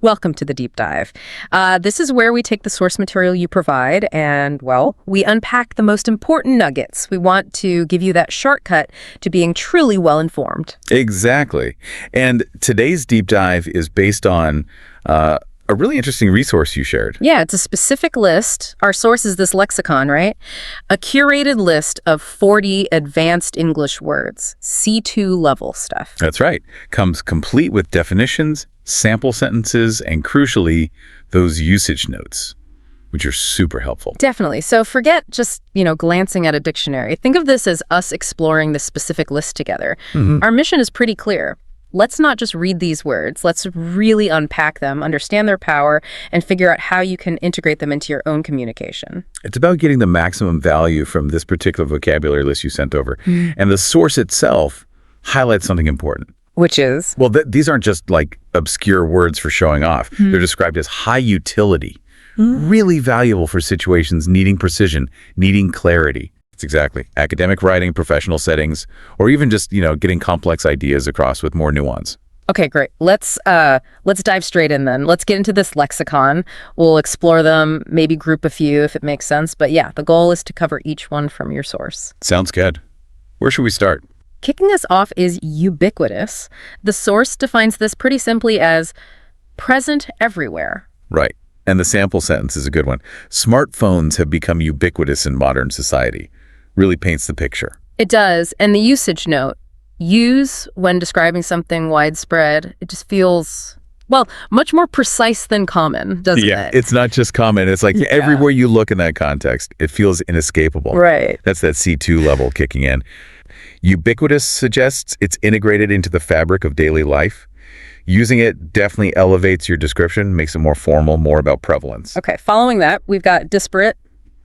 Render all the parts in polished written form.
Welcome to the deep dive. This is where we take the source material you provide and, well, we unpack the most important nuggets. We want to give you that shortcut to being truly well-informed. Exactly. And today's deep dive is based on a really interesting resource you shared. Yeah, it's a specific list. Our source is this lexicon, right? A curated list of 40 advanced English words, C2 level stuff. That's right. Comes complete with definitions, sample sentences, and crucially, those usage notes, which are super helpful. Definitely. So forget just, glancing at a dictionary. Think of this as us exploring this specific list together. Our mission is pretty clear. Let's not just read these words. Let's really unpack them, understand their power, and figure out how you can integrate them into your own communication. It's about getting the maximum value from this particular vocabulary list you sent over. And the source itself highlights something important. Which is? Well, these aren't just like obscure words for showing off. They're described as high utility, really valuable for situations needing precision, needing clarity. It's exactly academic writing, professional settings, or even just, getting complex ideas across with more nuance. Okay, great. Let's dive straight in then. Let's get into this lexicon. We'll explore them, maybe group a few if it makes sense. But yeah, the goal is to cover each one from your source. Sounds good. Where should we start? Kicking us off is ubiquitous. The source defines this pretty simply as present everywhere. Right. And the sample sentence is a good one. Smartphones have become ubiquitous in modern society. Really paints the picture. It does. And the usage note, use when describing something widespread, it just feels, much more precise than common, doesn't it? Yeah, it's not just common. It's like everywhere you look in that context, it feels inescapable. Right. That's that C2 level kicking in. Ubiquitous suggests it's integrated into the fabric of daily life. Using it definitely elevates your description, makes it more formal, more about prevalence. Okay, following that, we've got disparate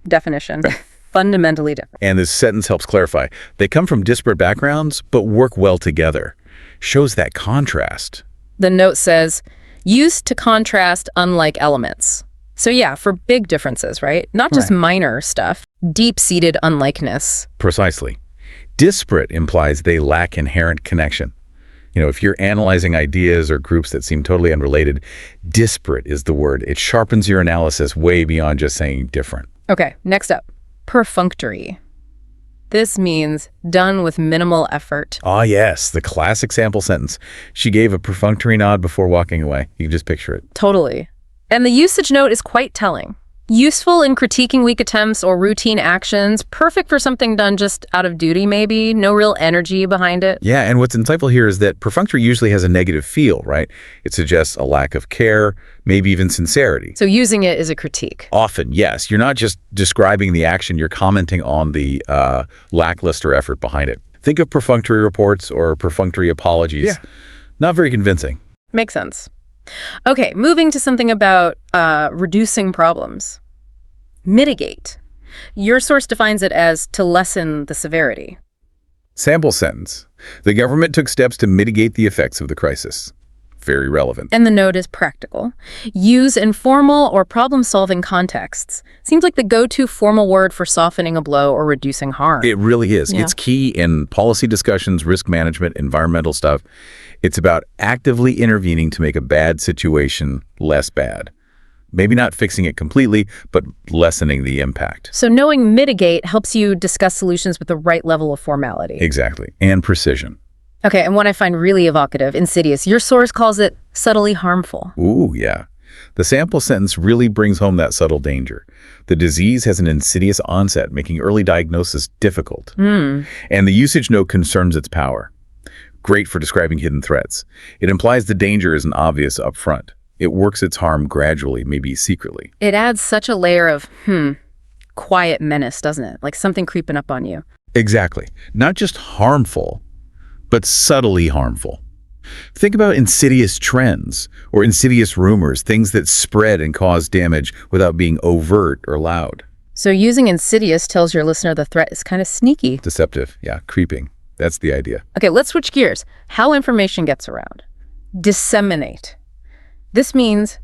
definition. Fundamentally different. And this sentence helps clarify. They come from disparate backgrounds, but work well together. Shows that contrast. The note says, used to contrast unlike elements. So yeah, for big differences, right? Not just minor stuff. Deep-seated unlikeness. Precisely. Disparate implies they lack inherent connection. If you're analyzing ideas or groups that seem totally unrelated, disparate is the word. It sharpens your analysis way beyond just saying different. Okay, next up. Perfunctory. This means done with minimal effort. Ah, yes, the classic sample sentence. She gave a perfunctory nod before walking away. You can just picture it. Totally. And the usage note is quite telling. Useful in critiquing weak attempts or routine actions. Perfect for something done just out of duty, maybe. No real energy behind it. Yeah, and what's insightful here is that perfunctory usually has a negative feel, right? It suggests a lack of care, maybe even sincerity. So using it is a critique. Often, yes. You're not just describing the action, you're commenting on the lackluster effort behind it. Think of perfunctory reports or perfunctory apologies. Yeah. Not very convincing. Makes sense. Okay, moving to something about reducing problems. Mitigate. Your source defines it as to lessen the severity. Sample sentence. The government took steps to mitigate the effects of the crisis. Very relevant. And the note is practical. Use in formal or problem-solving contexts. Seems like the go-to formal word for softening a blow or reducing harm. It really is. Yeah. It's key in policy discussions, risk management, environmental stuff. It's about actively intervening to make a bad situation less bad. Maybe not fixing it completely, but lessening the impact. So knowing mitigate helps you discuss solutions with the right level of formality. Exactly. And precision. Okay, and what I find really evocative, insidious, your source calls it subtly harmful. Ooh, yeah. The sample sentence really brings home that subtle danger. The disease has an insidious onset, making early diagnosis difficult. And the usage note concerns its power. Great for describing hidden threats. It implies the danger isn't obvious up front. It works its harm gradually, maybe secretly. It adds such a layer of, quiet menace, doesn't it? Like something creeping up on you. Exactly. Not just harmful, but subtly harmful. Think about insidious trends or insidious rumors, things that spread and cause damage without being overt or loud. So using insidious tells your listener the threat is kind of sneaky. Deceptive, yeah, creeping. That's the idea. Okay, let's switch gears. How information gets around. Disseminate. This means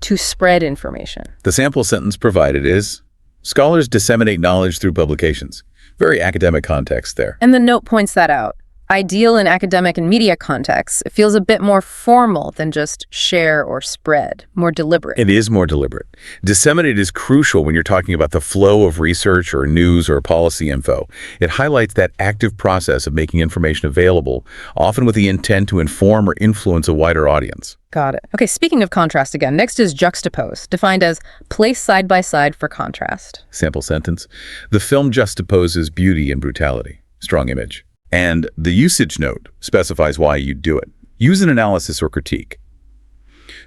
to spread information. The sample sentence provided is, scholars disseminate knowledge through publications. Very academic context there. And the note points that out. Ideal in academic and media contexts, it feels a bit more formal than just share or spread, more deliberate. It is more deliberate. Disseminate is crucial when you're talking about the flow of research or news or policy info. It highlights that active process of making information available, often with the intent to inform or influence a wider audience. Got it. Okay, speaking of contrast again, next is juxtapose, defined as place side by side for contrast. Sample sentence. The film juxtaposes beauty and brutality. Strong image. And the usage note specifies why you do it. Use an analysis or critique.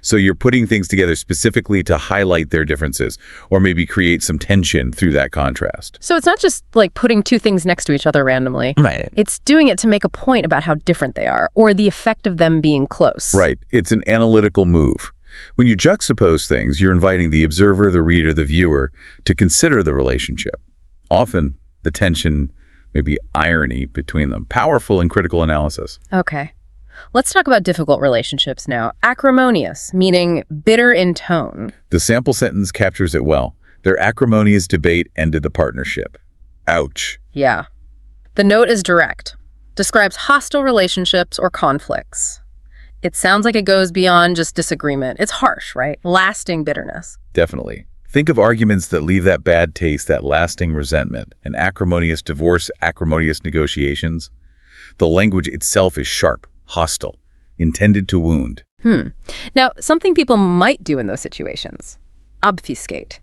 So you're putting things together specifically to highlight their differences or maybe create some tension through that contrast. So it's not just like putting two things next to each other randomly. Right. It's doing it to make a point about how different they are or the effect of them being close. Right. It's an analytical move. When you juxtapose things, you're inviting the observer, the reader, the viewer to consider the relationship. Often the tension, maybe irony between them. Powerful and critical analysis. Okay. Let's talk about difficult relationships now. Acrimonious, meaning bitter in tone. The sample sentence captures it well. Their acrimonious debate ended the partnership. Ouch. Yeah. The note is direct. Describes hostile relationships or conflicts. It sounds like it goes beyond just disagreement. It's harsh, right? Lasting bitterness. Definitely. Think of arguments that leave that bad taste, that lasting resentment, an acrimonious divorce, acrimonious negotiations. The language itself is sharp, hostile, intended to wound. Now, something people might do in those situations. Obfuscate.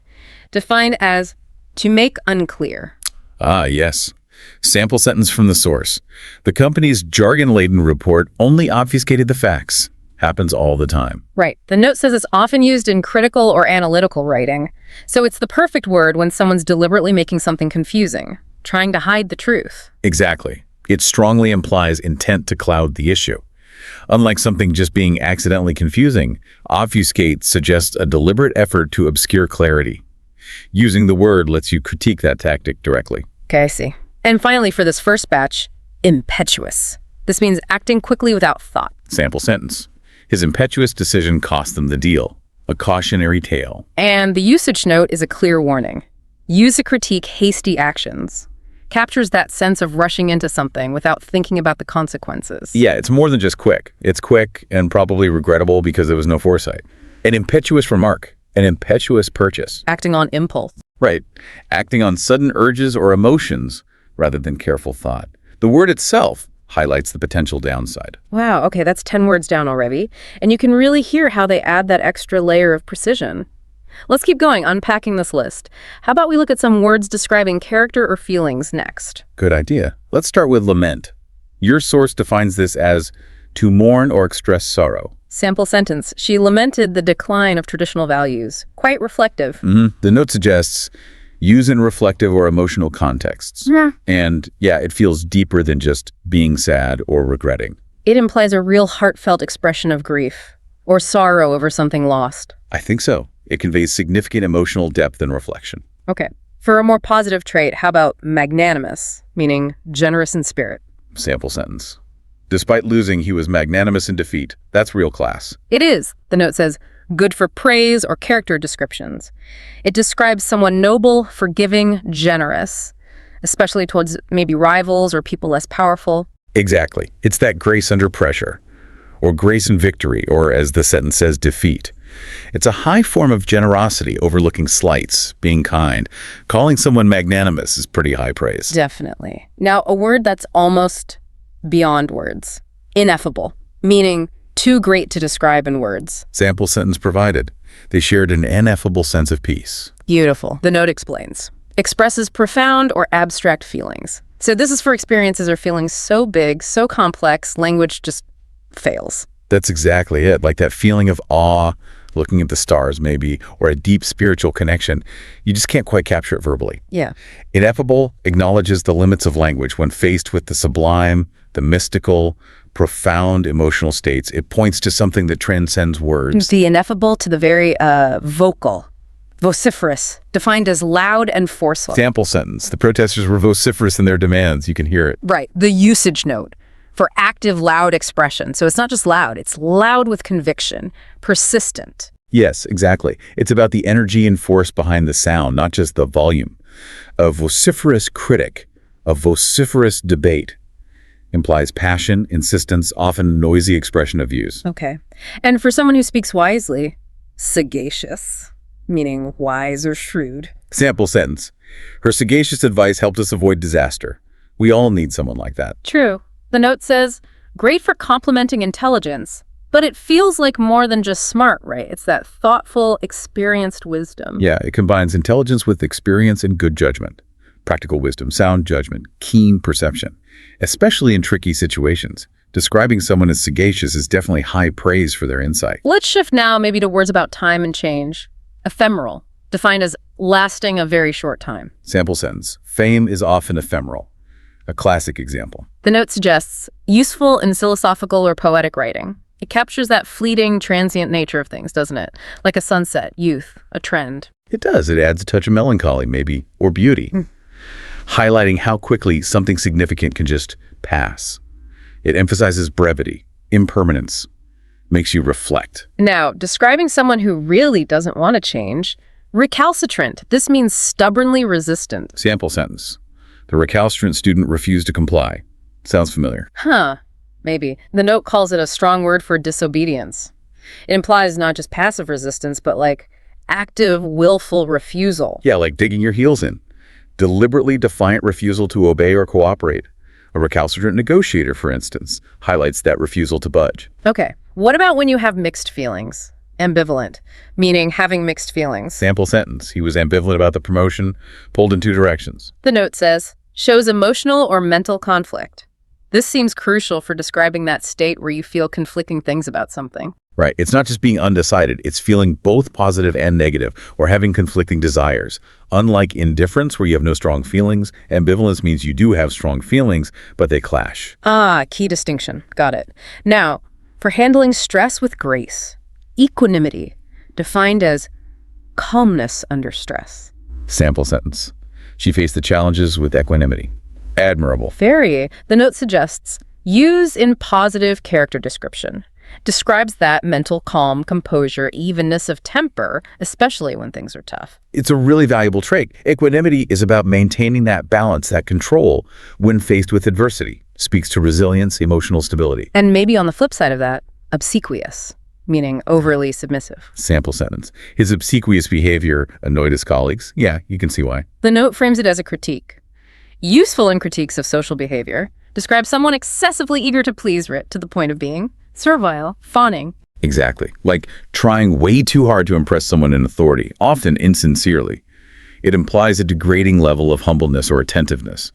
Defined as to make unclear. Ah, yes. Sample sentence from the source. The company's jargon-laden report only obfuscated the facts. Happens all the time. Right. The note says it's often used in critical or analytical writing. So it's the perfect word when someone's deliberately making something confusing, trying to hide the truth. Exactly. It strongly implies intent to cloud the issue. Unlike something just being accidentally confusing, obfuscate suggests a deliberate effort to obscure clarity. Using the word lets you critique that tactic directly. Okay, I see. And finally, for this first batch, impetuous. This means acting quickly without thought. Sample sentence. His impetuous decision cost them the deal. A cautionary tale. And the usage note is a clear warning. Use to critique hasty actions. Captures that sense of rushing into something without thinking about the consequences. Yeah, it's more than just quick. It's quick and probably regrettable because there was no foresight. An impetuous remark. An impetuous purchase. Acting on impulse. Right. Acting on sudden urges or emotions rather than careful thought. The word itself highlights the potential downside. Wow, okay, that's 10 words down already. And you can really hear how they add that extra layer of precision. Let's keep going, unpacking this list. How about we look at some words describing character or feelings next? Good idea. Let's start with lament. Your source defines this as to mourn or express sorrow. Sample sentence. She lamented the decline of traditional values. Quite reflective. The note suggests use in reflective or emotional contexts. Yeah. And yeah, it feels deeper than just being sad or regretting. It implies a real heartfelt expression of grief or sorrow over something lost. I think so. It conveys significant emotional depth and reflection. Okay. For a more positive trait, how about magnanimous, meaning generous in spirit? Sample sentence. Despite losing, he was magnanimous in defeat. That's real class. It is. The note says, good for praise or character descriptions. It describes someone noble, forgiving, generous, especially towards maybe rivals or people less powerful. Exactly. It's that grace under pressure, or grace in victory, or as the sentence says, defeat. It's a high form of generosity, overlooking slights, being kind. Calling someone magnanimous is pretty high praise. Definitely. Now, a word that's almost beyond words. Ineffable, meaning too great to describe in words. Sample sentence provided. They shared an ineffable sense of peace. Beautiful. The note explains. Expresses profound or abstract feelings. So this is for experiences or feelings so big, so complex, language just fails. That's exactly it. Like that feeling of awe, looking at the stars maybe, or a deep spiritual connection. You just can't quite capture it verbally. Yeah. Ineffable acknowledges the limits of language when faced with the sublime, the mystical, profound emotional states. It points to something that transcends words. The ineffable to the very vocal, vociferous, defined as loud and forceful. Sample sentence. The protesters were vociferous in their demands. You can hear it. Right. The usage note for active, loud expression. So it's not just loud. It's loud with conviction, persistent. Yes, exactly. It's about the energy and force behind the sound, not just the volume. A vociferous critic, a vociferous debate. Implies passion, insistence, often noisy expression of views. Okay. And for someone who speaks wisely, sagacious, meaning wise or shrewd. Sample sentence. Her sagacious advice helped us avoid disaster. We all need someone like that. True. The note says, great for complimenting intelligence, but it feels like more than just smart, right? It's that thoughtful, experienced wisdom. Yeah, it combines intelligence with experience and good judgment. Practical wisdom, sound judgment, keen perception, especially in tricky situations. Describing someone as sagacious is definitely high praise for their insight. Let's shift now maybe to words about time and change. Ephemeral, defined as lasting a very short time. Sample sentence. Fame is often ephemeral. A classic example. The note suggests useful in philosophical or poetic writing. It captures that fleeting, transient nature of things, doesn't it? Like a sunset, youth, a trend. It does. It adds a touch of melancholy, maybe, or beauty, highlighting how quickly something significant can just pass. It emphasizes brevity, impermanence, makes you reflect. Now, describing someone who really doesn't want to change, recalcitrant. This means stubbornly resistant. Sample sentence. The recalcitrant student refused to comply. Sounds familiar. Maybe. The note calls it a strong word for disobedience. It implies not just passive resistance, but like active, willful refusal. Yeah, like digging your heels in. Deliberately defiant refusal to obey or cooperate. A recalcitrant negotiator, for instance, highlights that refusal to budge. Okay. What about when you have mixed feelings? Ambivalent, meaning having mixed feelings. Sample sentence. He was ambivalent about the promotion, pulled in two directions. The note says, shows emotional or mental conflict. This seems crucial for describing that state where you feel conflicting things about something. Right. It's not just being undecided. It's feeling both positive and negative, or having conflicting desires. Unlike indifference, where you have no strong feelings, ambivalence means you do have strong feelings, but they clash. Key distinction. Got it. Now, for handling stress with grace, equanimity, defined as calmness under stress. Sample sentence. She faced the challenges with equanimity. Admirable. Very. The note suggests, use in positive character description. Describes that mental calm, composure, evenness of temper, especially when things are tough. It's a really valuable trait. Equanimity is about maintaining that balance, that control, when faced with adversity. Speaks to resilience, emotional stability. And maybe on the flip side of that, obsequious, meaning overly submissive. Sample sentence. His obsequious behavior annoyed his colleagues. Yeah, you can see why. The note frames it as a critique. Useful in critiques of social behavior, describes someone excessively eager to please to the point of being servile, fawning. Exactly. Like trying way too hard to impress someone in authority, often insincerely. It implies a degrading level of humbleness or attentiveness.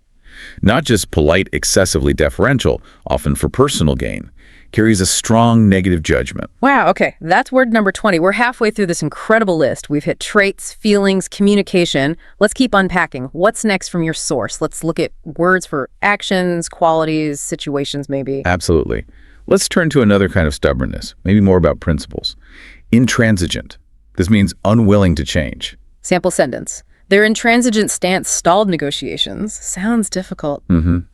Not just polite, excessively deferential, often for personal gain. Carries a strong negative judgment. Wow, okay, that's word number 20. We're halfway through this incredible list. We've hit traits, feelings, communication. Let's keep unpacking. What's next from your source? Let's look at words for actions, qualities, situations maybe. Absolutely. Let's turn to another kind of stubbornness, maybe more about principles. Intransigent. This means unwilling to change. Sample sentence. Their intransigent stance stalled negotiations. Sounds difficult. The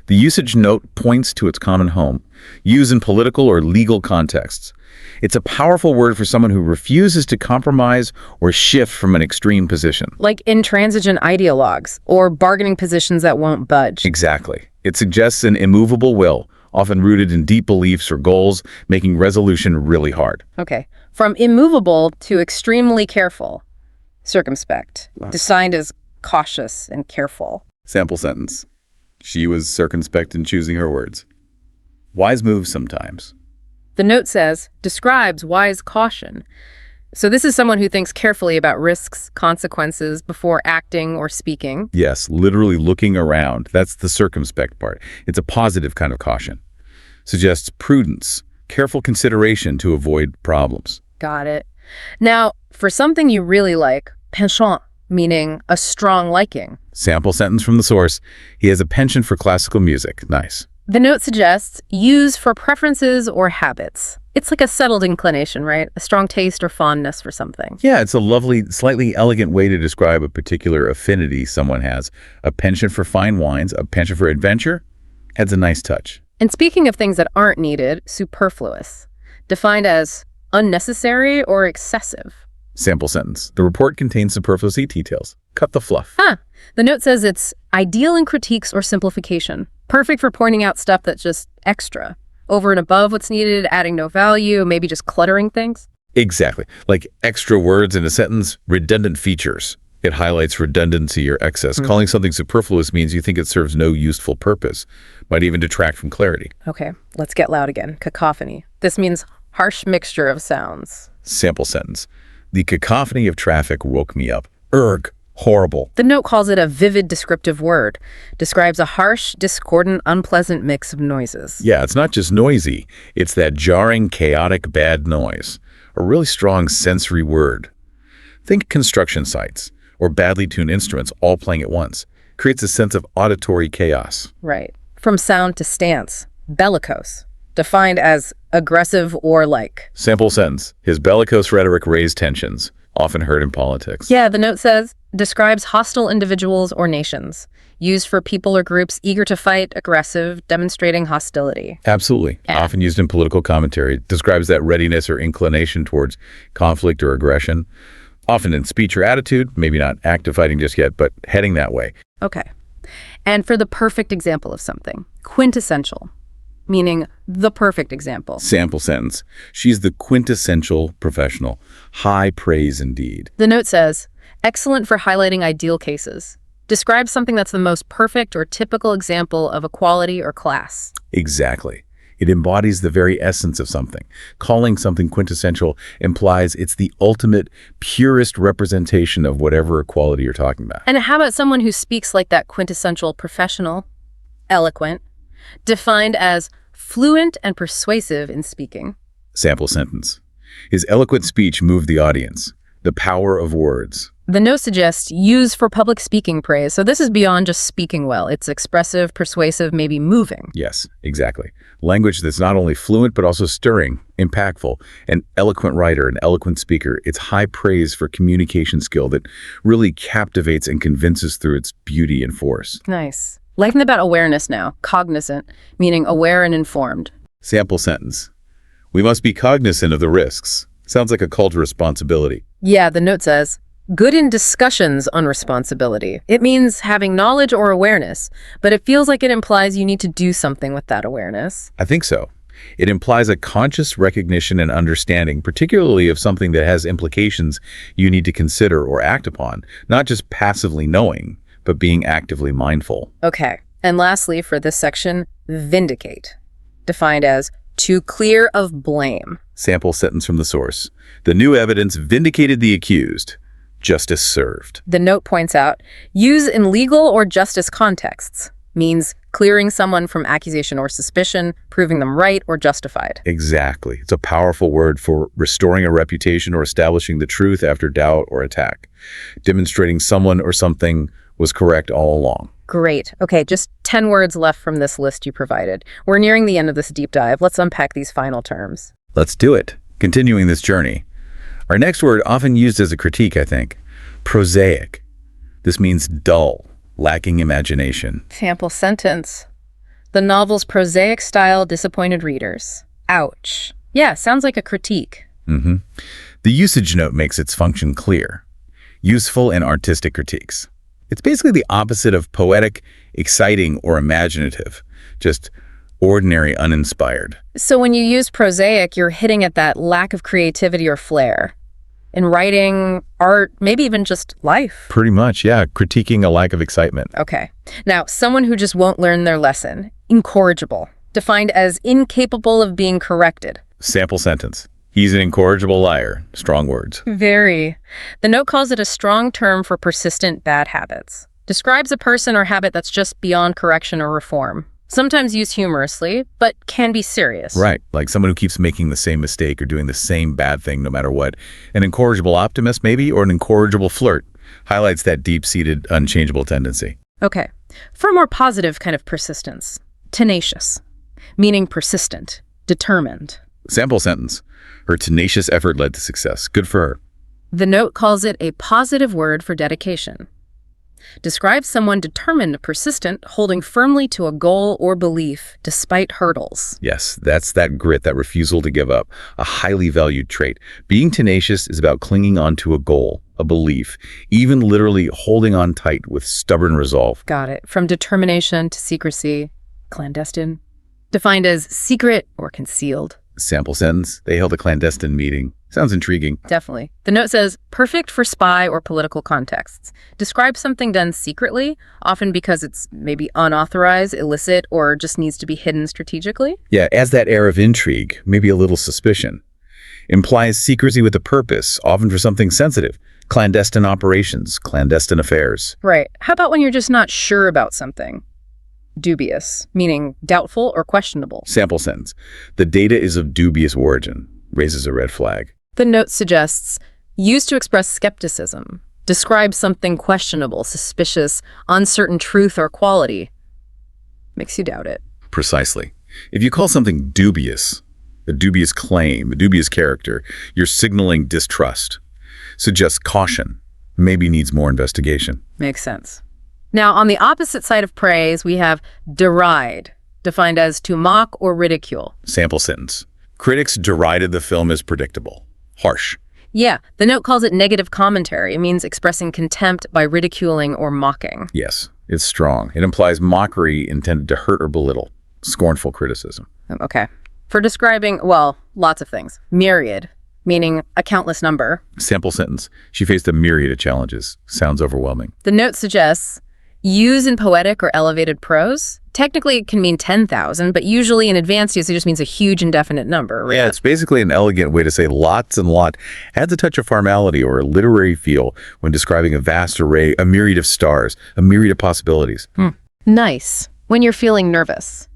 usage note points to its common home, used in political or legal contexts. It's a powerful word for someone who refuses to compromise or shift from an extreme position. Like intransigent ideologues or bargaining positions that won't budge. Exactly. It suggests an immovable will, often rooted in deep beliefs or goals, making resolution really hard. Okay. From immovable to extremely careful. Circumspect, defined as cautious and careful. Sample sentence. She was circumspect in choosing her words. Wise moves sometimes. The note says, describes wise caution. So this is someone who thinks carefully about risks, consequences before acting or speaking. Yes, literally looking around. That's the circumspect part. It's a positive kind of caution. Suggests prudence, careful consideration to avoid problems. Got it. Now, for something you really like, penchant, meaning a strong liking. Sample sentence from the source. He has a penchant for classical music. Nice. The note suggests use for preferences or habits. It's like a settled inclination, right? A strong taste or fondness for something. Yeah, it's a lovely, slightly elegant way to describe a particular affinity someone has. A penchant for fine wines, a penchant for adventure, adds a nice touch. And speaking of things that aren't needed, superfluous, defined as unnecessary or excessive. Sample sentence. The report contains superfluous details. Cut the fluff. The note says it's ideal in critiques or simplification. Perfect for pointing out stuff that's just extra, over and above what's needed, adding no value, maybe just cluttering things. Exactly. Like extra words in a sentence, redundant features. It highlights redundancy or excess. Calling something superfluous means you think it serves no useful purpose. Might even detract from clarity. Okay, let's get loud again. Cacophony. This means harsh mixture of sounds. Sample sentence. The cacophony of traffic woke me up. Urgh. Horrible. The note calls it a vivid descriptive word. Describes a harsh, discordant, unpleasant mix of noises. Yeah, it's not just noisy. It's that jarring, chaotic, bad noise. A really strong sensory word. Think construction sites or badly tuned instruments all playing at once. Creates a sense of auditory chaos. Right. From sound to stance. Bellicose. Defined as aggressive or like. Sample sentence. His bellicose rhetoric raised tensions, often heard in politics. Yeah, the note says, describes hostile individuals or nations. Used for people or groups eager to fight, aggressive, demonstrating hostility. Absolutely. Yeah. Often used in political commentary. Describes that readiness or inclination towards conflict or aggression. Often in speech or attitude, maybe not active fighting just yet, but heading that way. Okay. And for the perfect example of something, quintessential, meaning the perfect example. Sample sentence. She's the quintessential professional. High praise indeed. The note says, excellent for highlighting ideal cases. Describes something that's the most perfect or typical example of a quality or class. Exactly. It embodies the very essence of something. Calling something quintessential implies it's the ultimate, purest representation of whatever quality you're talking about. And how about someone who speaks like that quintessential professional? Eloquent. Defined as fluent and persuasive in speaking. Sample sentence. His eloquent speech moved the audience. The power of words. The note suggests use for public speaking praise. So this is beyond just speaking well. It's expressive, persuasive, maybe moving. Yes, exactly. Language that's not only fluent, but also stirring, impactful. An eloquent writer, an eloquent speaker. It's high praise for communication skill that really captivates and convinces through its beauty and force. Nice. Liking about awareness now. Cognizant, meaning aware and informed. Sample sentence. We must be cognizant of the risks. Sounds like a call to responsibility. Yeah, the note says, good in discussions on responsibility. It means having knowledge or awareness, but it feels like it implies you need to do something with that awareness. I think so. It implies a conscious recognition and understanding, particularly of something that has implications you need to consider or act upon, not just passively knowing, but being actively mindful. Okay. And lastly, for this section, vindicate. Defined as to clear of blame. Sample sentence from the source. The new evidence vindicated the accused. Justice served. The note points out, use in legal or justice contexts. Means clearing someone from accusation or suspicion, proving them right or justified. Exactly. It's a powerful word for restoring a reputation or establishing the truth after doubt or attack. Demonstrating someone or something was correct all along. Great. Okay, just 10 words left from this list you provided. We're nearing the end of this deep dive. Let's unpack these final terms. Let's do it. Continuing this journey. Our next word, often used as a critique, I think, prosaic. This means dull, lacking imagination. Sample sentence. The novel's prosaic style disappointed readers. Ouch. Yeah, sounds like a critique. The usage note makes its function clear. Useful in artistic critiques. It's basically the opposite of poetic, exciting, or imaginative. Just ordinary, uninspired. So when you use prosaic, you're hitting at that lack of creativity or flair. In writing, art, maybe even just life. Pretty much, yeah. Critiquing a lack of excitement. Okay. Now, someone who just won't learn their lesson. Incorrigible. Defined as incapable of being corrected. Sample sentence. He's an incorrigible liar. Strong words. Very. The note calls it a strong term for persistent bad habits. Describes a person or habit that's just beyond correction or reform. Sometimes used humorously, but can be serious. Right, like someone who keeps making the same mistake or doing the same bad thing no matter what. An incorrigible optimist, maybe, or an incorrigible flirt. Highlights that deep-seated, unchangeable tendency. Okay. For a more positive kind of persistence. Tenacious. Meaning persistent. Determined. Sample sentence. Her tenacious effort led to success. Good for her. The note calls it a positive word for dedication. Describes someone determined, persistent, holding firmly to a goal or belief despite hurdles. Yes, that's that grit, that refusal to give up, a highly valued trait. Being tenacious is about clinging on to a goal, a belief, even literally holding on tight with stubborn resolve. Got it. From determination to secrecy. Clandestine. Defined as secret or concealed. Sample sentence, they held a clandestine meeting. Sounds intriguing. Definitely. The note says, perfect for spy or political contexts. Describe something done secretly, often because it's maybe unauthorized, illicit, or just needs to be hidden strategically. Yeah, adds that air of intrigue, maybe a little suspicion. Implies secrecy with a purpose, often for something sensitive. Clandestine operations, clandestine affairs. Right. How about when you're just not sure about something? Dubious, meaning doubtful or questionable. Sample sentence, the data is of dubious origin. Raises a red flag. The note suggests, used to express skepticism. Describe something questionable, suspicious, uncertain truth or quality. Makes you doubt it. Precisely. If you call something dubious, a dubious claim, a dubious character, you're signaling distrust. Suggests caution. Maybe needs more investigation. Makes sense. Now, on the opposite side of praise, we have deride, defined as to mock or ridicule. Sample sentence. Critics derided the film as predictable. Harsh. Yeah, the note calls it negative commentary. It means expressing contempt by ridiculing or mocking. Yes, it's strong. It implies mockery intended to hurt or belittle. Scornful criticism. Okay. For describing, well, lots of things. Myriad, meaning a countless number. Sample sentence. She faced a myriad of challenges. Sounds overwhelming. The note suggests, use in poetic or elevated prose. Technically, it can mean 10,000, but usually in advanced use, it just means a huge indefinite number. Right? Yeah, it's basically an elegant way to say lots and lot. Adds a touch of formality or a literary feel when describing a vast array, a myriad of stars, a myriad of possibilities. Nice. When you're feeling nervous.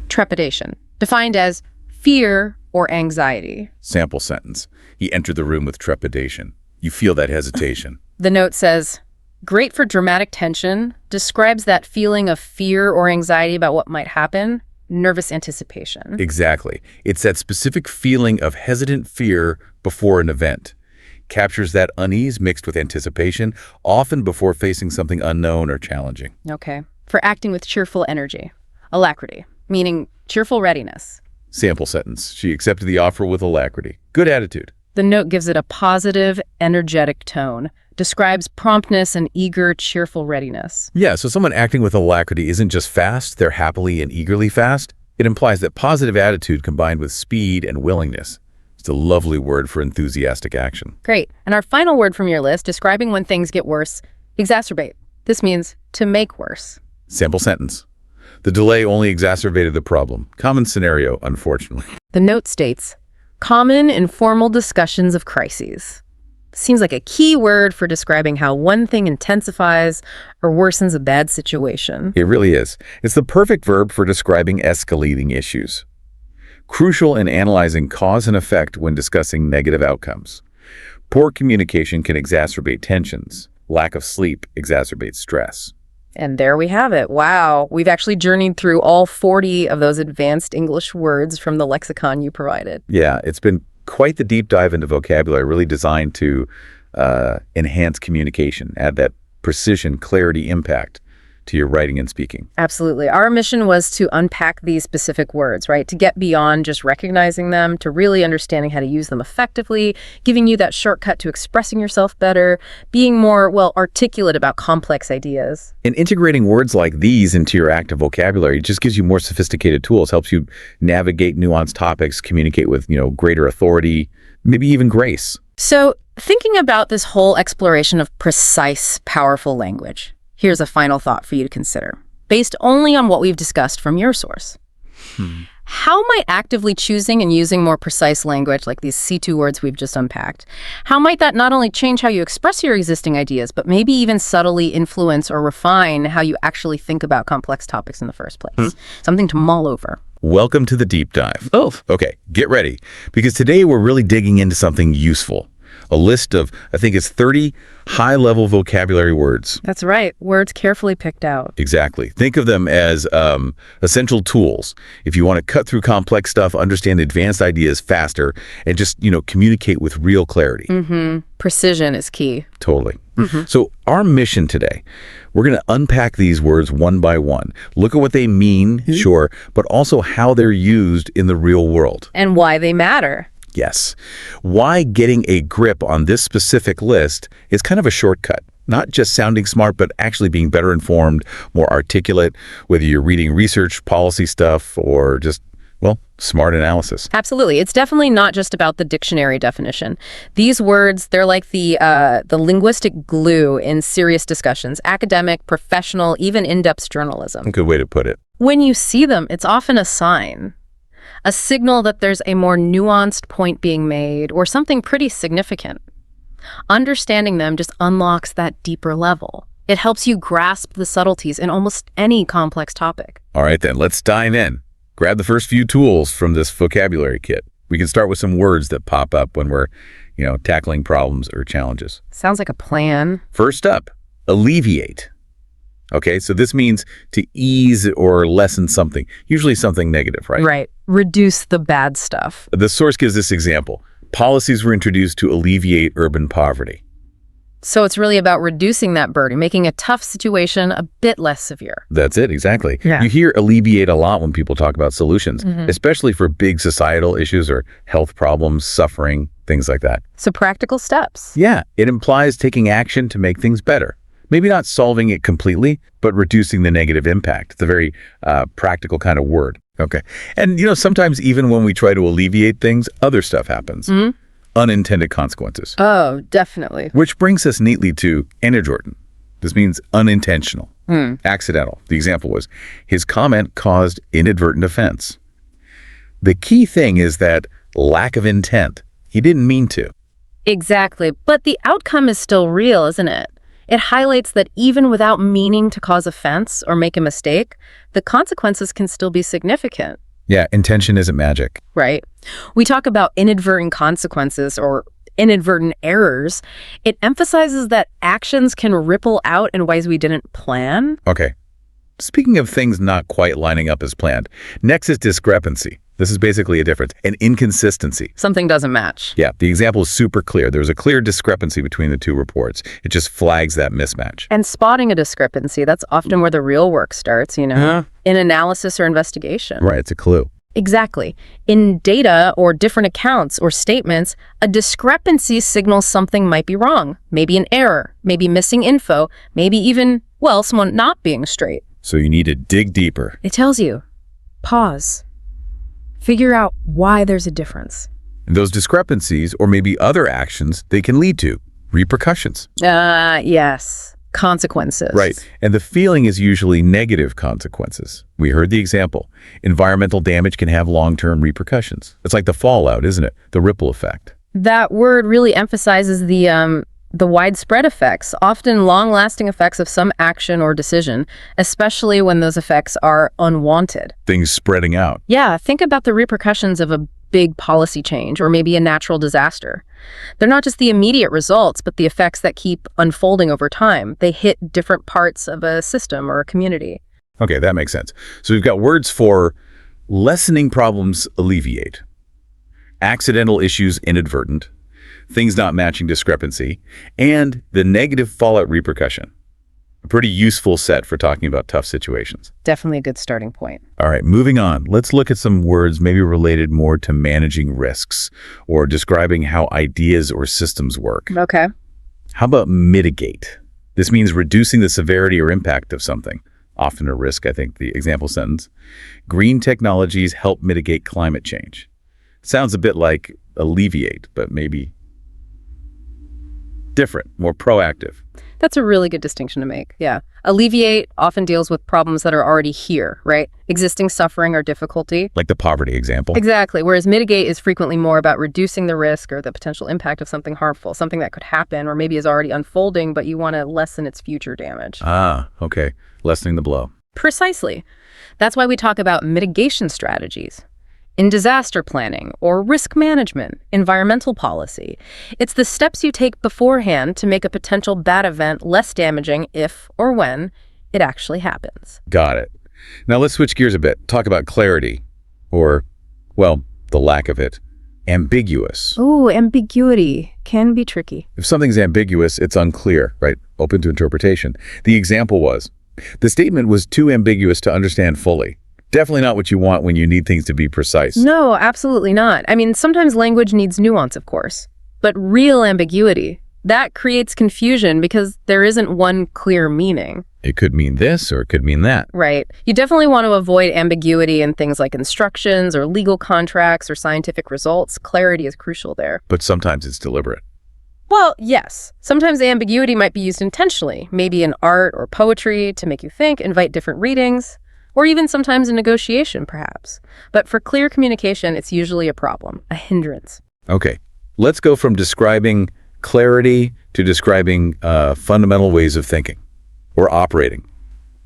Trepidation. Defined as fear or anxiety. Sample sentence. He entered the room with trepidation. You feel that hesitation. The note says, great for dramatic tension, describes that feeling of fear or anxiety about what might happen, nervous anticipation. Exactly. It's that specific feeling of hesitant fear before an event. Captures that unease mixed with anticipation, often before facing something unknown or challenging. Okay. For acting with cheerful energy. Alacrity, meaning cheerful readiness. Sample sentence. She accepted the offer with alacrity. Good attitude. The note gives it a positive, energetic tone. Describes promptness and eager, cheerful readiness. Yeah, so someone acting with alacrity isn't just fast, they're happily and eagerly fast. It implies that positive attitude combined with speed and willingness. It's a lovely word for enthusiastic action. Great. And our final word from your list, describing when things get worse, exacerbate. This means to make worse. Sample sentence. The delay only exacerbated the problem. Common scenario, unfortunately. The note states, common informal discussions of crises. Seems like a key word for describing how one thing intensifies or worsens a bad situation. It really is. It's the perfect verb for describing escalating issues. Crucial in analyzing cause and effect when discussing negative outcomes. Poor communication can exacerbate tensions. Lack of sleep exacerbates stress. And there we have it. Wow. We've actually journeyed through all 40 of those advanced English words from the lexicon you provided. Yeah, it's been quite the deep dive into vocabulary, really designed to enhance communication, add that precision, clarity, impact to your writing and speaking. Absolutely. Our mission was to unpack these specific words, right? To get beyond just recognizing them, to really understanding how to use them effectively, giving you that shortcut to expressing yourself better, being more, well, articulate about complex ideas. And integrating words like these into your active vocabulary just gives you more sophisticated tools, helps you navigate nuanced topics, communicate with, greater authority, maybe even grace. So thinking about this whole exploration of precise, powerful language, here's a final thought for you to consider, based only on what we've discussed from your source. How might actively choosing and using more precise language, like these C2 words we've just unpacked, how might that not only change how you express your existing ideas, but maybe even subtly influence or refine how you actually think about complex topics in the first place? Something to mull over. Welcome to the deep dive. Oh. Okay, get ready, because today we're really digging into something useful. A list of, I think it's 30 high-level vocabulary words. That's right. Words carefully picked out. Exactly. Think of them as essential tools. If you want to cut through complex stuff, understand advanced ideas faster, and just, communicate with real clarity. Precision is key. Totally. So our mission today, we're going to unpack these words one by one. Look at what they mean, sure, but also how they're used in the real world. And why they matter. Yes. Why getting a grip on this specific list is kind of a shortcut. Not just sounding smart, but actually being better informed, more articulate, whether you're reading research, policy stuff, or just, well, smart analysis. Absolutely. It's definitely not just about the dictionary definition. These words, they're like the linguistic glue in serious discussions, academic, professional, even in-depth journalism. Good way to put it. When you see them, it's often a sign, a signal that there's a more nuanced point being made or something pretty significant. Understanding them just unlocks that deeper level. It helps you grasp the subtleties in almost any complex topic. All right, then, let's dive in. Grab the first few tools from this vocabulary kit. We can start with some words that pop up when we're, tackling problems or challenges. Sounds like a plan. First up, alleviate. Okay, so this means to ease or lessen something, usually something negative, right? Right. Reduce the bad stuff. The source gives this example. Policies were introduced to alleviate urban poverty. So it's really about reducing that burden, making a tough situation a bit less severe. That's it, exactly. Yeah. You hear alleviate a lot when people talk about solutions, especially for big societal issues or health problems, suffering, things like that. So practical steps. Yeah, it implies taking action to make things better. Maybe not solving it completely, but reducing the negative impact. It's a very practical kind of word. Okay. And, sometimes even when we try to alleviate things, other stuff happens. Unintended consequences. Oh, definitely. Which brings us neatly to inadvertent. This means unintentional, accidental. The example was, his comment caused inadvertent offense. The key thing is that lack of intent. He didn't mean to. Exactly. But the outcome is still real, isn't it? It highlights that even without meaning to cause offense or make a mistake, the consequences can still be significant. Yeah, intention isn't magic. Right. We talk about inadvertent consequences or inadvertent errors. It emphasizes that actions can ripple out in ways we didn't plan. Okay. Speaking of things not quite lining up as planned, next is discrepancy. This is basically a difference, an inconsistency. Something doesn't match. Yeah, the example is super clear. There's a clear discrepancy between the two reports. It just flags that mismatch. And spotting a discrepancy, that's often where the real work starts, in analysis or investigation. Right, it's a clue. Exactly. In data or different accounts or statements, a discrepancy signals something might be wrong. Maybe an error, maybe missing info, maybe even, someone not being straight. So you need to dig deeper. It tells you, pause. Figure out why there's a difference. And those discrepancies, or maybe other actions, they can lead to repercussions. Yes. Consequences. Right. And the feeling is usually negative consequences. We heard the example. Environmental damage can have long-term repercussions. It's like the fallout, isn't it? The ripple effect. That word really emphasizes the widespread effects, often long-lasting effects of some action or decision, especially when those effects are unwanted. Things spreading out. Yeah, think about the repercussions of a big policy change or maybe a natural disaster. They're not just the immediate results, but the effects that keep unfolding over time. They hit different parts of a system or a community. Okay, that makes sense. So we've got words for lessening problems, alleviate. Accidental issues, inadvertent. Things not matching, discrepancy, and the negative fallout, repercussion. A pretty useful set for talking about tough situations. Definitely a good starting point. All right, moving on. Let's look at some words maybe related more to managing risks or describing how ideas or systems work. Okay. How about mitigate? This means reducing the severity or impact of something. Often a risk, I think, the example sentence. Green technologies help mitigate climate change. Sounds a bit like alleviate, but maybe different, more proactive. That's a really good distinction to make, yeah. Alleviate often deals with problems that are already here, right? Existing suffering or difficulty. Like the poverty example. Exactly, whereas mitigate is frequently more about reducing the risk or the potential impact of something harmful, something that could happen or maybe is already unfolding, but you want to lessen its future damage. Ah, okay. Lessening the blow. Precisely. That's why we talk about mitigation strategies. In disaster planning or risk management, environmental policy, it's the steps you take beforehand to make a potential bad event less damaging if or when it actually happens. Got it. Now let's switch gears a bit. Talk about clarity or, the lack of it. Ambiguous. Ooh, ambiguity can be tricky. If something's ambiguous, it's unclear, right? Open to interpretation. The example was, the statement was too ambiguous to understand fully. Definitely not what you want when you need things to be precise. No, absolutely not. I mean, sometimes language needs nuance, of course. But real ambiguity, That creates confusion because there isn't one clear meaning. It could mean this or it could mean that. Right. You definitely want to avoid ambiguity in things like instructions or legal contracts or scientific results. Clarity is crucial there. But sometimes it's deliberate. Well, yes. Sometimes the ambiguity might be used intentionally, maybe in art or poetry to make you think, invite different readings, or even sometimes in negotiation, perhaps. But for clear communication, it's usually a problem, a hindrance. Okay, let's go from describing clarity to describing fundamental ways of thinking or operating.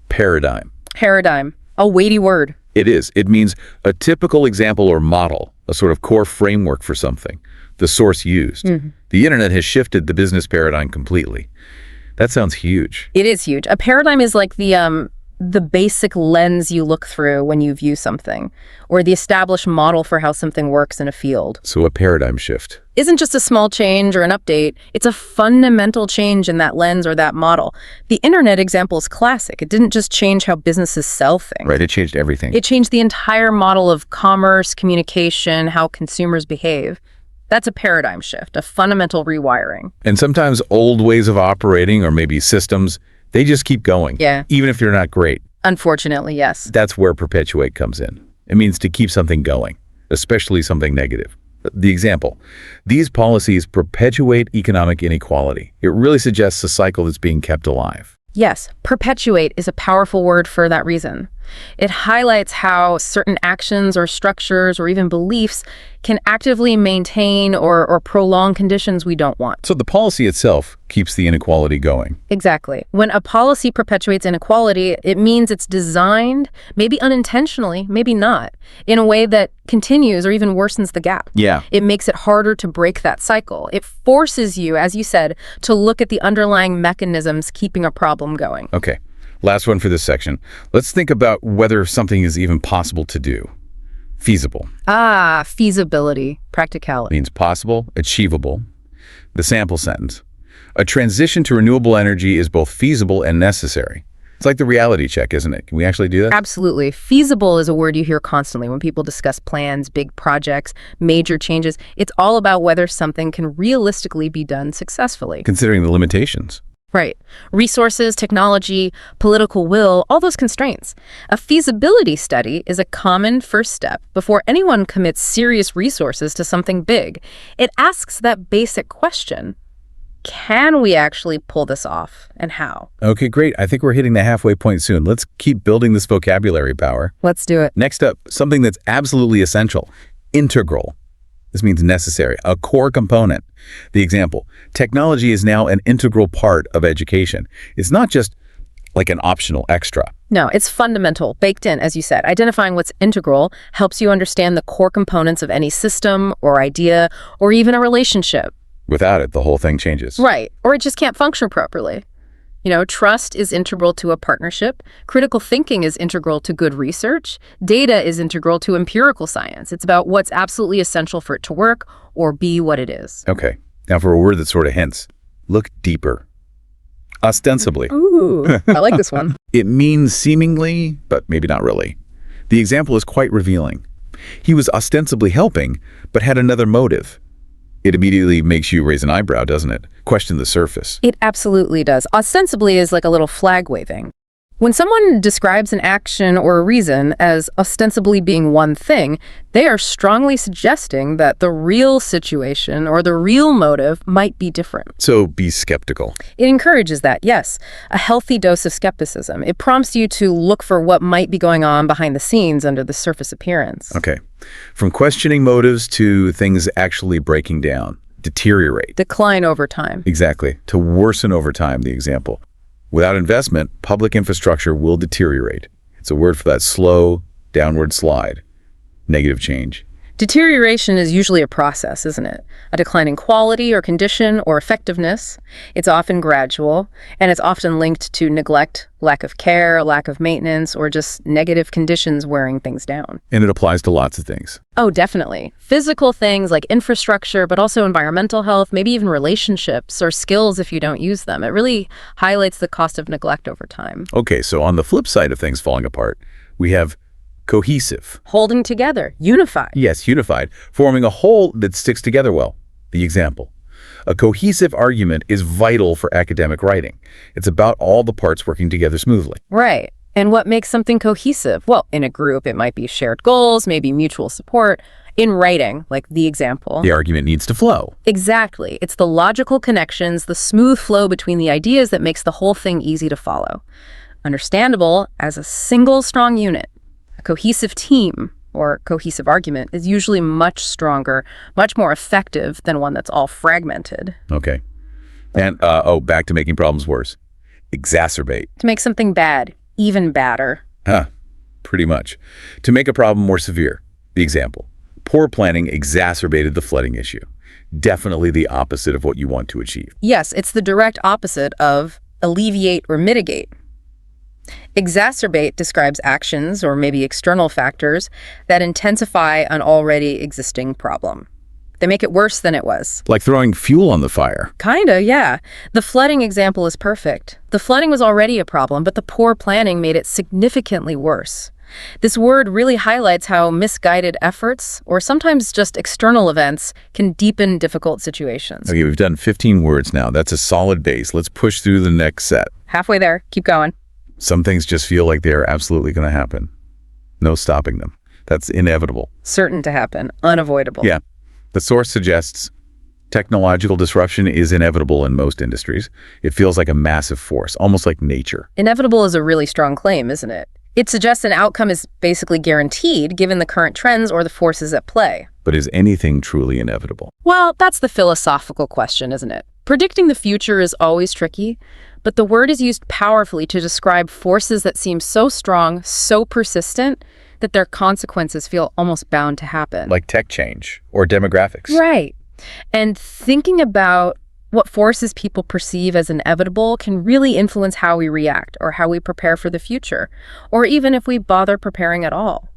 Paradigm. Paradigm, a weighty word. It is. It means a typical example or model, a sort of core framework for something, the source used. The internet has shifted the business paradigm completely. That sounds huge. It is huge. A paradigm is like the basic lens you look through when you view something, or the established model for how something works in a field. So a paradigm shift. Isn't just a small change or an update, it's a fundamental change in that lens or that model. The internet example is classic. It didn't just change how businesses sell things. Right, it changed everything. It changed the entire model of commerce, communication, how consumers behave. That's a paradigm shift, a fundamental rewiring. And sometimes old ways of operating or maybe systems, they just keep going. Yeah. Even if they're not great. Unfortunately, yes. That's where perpetuate comes in. It means to keep something going, especially something negative. The example, these policies perpetuate economic inequality. It really suggests a cycle that's being kept alive. Yes, perpetuate is a powerful word for that reason. It highlights how certain actions or structures or even beliefs can actively maintain or prolong conditions we don't want. So the policy itself keeps the inequality going. Exactly. When a policy perpetuates inequality, it means it's designed, maybe unintentionally, maybe not, in a way that continues or even worsens the gap. Yeah. It makes it harder to break that cycle. It forces you, as you said, to look at the underlying mechanisms keeping a problem going. Okay. Last one for this section. Let's think about whether something is even possible to do. Feasible. Ah, feasibility, practicality. Means possible, achievable. The sample sentence. A transition to renewable energy is both feasible and necessary. It's like the reality check, isn't it? Can we actually do that? Absolutely. Feasible is a word you hear constantly when people discuss plans, big projects, major changes. It's all about whether something can realistically be done successfully. Considering the limitations. Right. Resources, technology, political will, all those constraints. A feasibility study is a common first step before anyone commits serious resources to something big. It asks that basic question: can we actually pull this off, and how? Okay, great. I think we're hitting the halfway point soon. Let's keep building this vocabulary power. Let's do it. Next up, something that's absolutely essential. Integral. This means necessary, a core component. The example, technology is now an integral part of education. It's not just like an optional extra. No, it's fundamental, baked in, as you said. Identifying what's integral helps you understand the core components of any system or idea or even a relationship. Without it, the whole thing changes. Right, or it just can't function properly. You know, trust is integral to a partnership. Critical thinking is integral to good research. Data is integral to empirical science. It's about what's absolutely essential for it to work or be what it is. Okay, now for a word that sort of hints, look deeper. Ostensibly. Ooh, I like this one. It means seemingly, but maybe not really. The example is quite revealing. He was ostensibly helping, but had another motive. It immediately makes you raise an eyebrow, doesn't it? Question the surface. It absolutely does. Ostensibly is like a little flag waving. When someone describes an action or a reason as ostensibly being one thing, they are strongly suggesting that the real situation or the real motive might be different. So be skeptical. It encourages that, yes, a healthy dose of skepticism. It prompts you to look for what might be going on behind the scenes under the surface appearance. Okay. From questioning motives to things actually breaking down, deteriorate. Decline over time. Exactly. To worsen over time, the example. Without investment, public infrastructure will deteriorate. It's a word for that slow, downward slide. Negative change. Deterioration is usually a process, isn't it? A decline in quality or condition or effectiveness. It's often gradual, and it's often linked to neglect, lack of care, lack of maintenance, or just negative conditions wearing things down. And it applies to lots of things. Oh, definitely. Physical things like infrastructure, but also environmental health, maybe even relationships or skills if you don't use them. It really highlights the cost of neglect over time. Okay, so on the flip side of things falling apart, we have cohesive. Holding together, unified. Yes, unified, forming a whole that sticks together well. The example. A cohesive argument is vital for academic writing. It's about all the parts working together smoothly. Right. And what makes something cohesive? Well, in a group, it might be shared goals, maybe mutual support. In writing, like the example. The argument needs to flow. Exactly. It's the logical connections, the smooth flow between the ideas that makes the whole thing easy to follow. Understandable as a single strong unit. A cohesive team or cohesive argument is usually much stronger, much more effective than one that's all fragmented. Okay. And, back to making problems worse. Exacerbate. To make something bad even badder. Pretty much. To make a problem more severe. The example. Poor planning exacerbated the flooding issue. Definitely the opposite of what you want to achieve. Yes, it's the direct opposite of alleviate or mitigate. Exacerbate describes actions or maybe external factors that intensify an already existing problem. They make it worse than it was. Like throwing fuel on the fire. Kinda, yeah. The flooding example is perfect. The flooding was already a problem, but the poor planning made it significantly worse. This word really highlights how misguided efforts, or sometimes just external events, can deepen difficult situations. Okay, we've done 15 words now. That's a solid base. Let's push through the next set. Halfway there. Keep going. Some things just feel like they are absolutely going to happen. No stopping them. That's inevitable. Certain to happen. Unavoidable. Yeah. The source suggests technological disruption is inevitable in most industries. It feels like a massive force, almost like nature. Inevitable is a really strong claim, isn't it? It suggests an outcome is basically guaranteed given the current trends or the forces at play. But is anything truly inevitable? Well, that's the philosophical question, isn't it? Predicting the future is always tricky, but the word is used powerfully to describe forces that seem so strong, so persistent, that their consequences feel almost bound to happen. Like tech change or demographics. Right. And thinking about what forces people perceive as inevitable can really influence how we react or how we prepare for the future, or even if we bother preparing at all.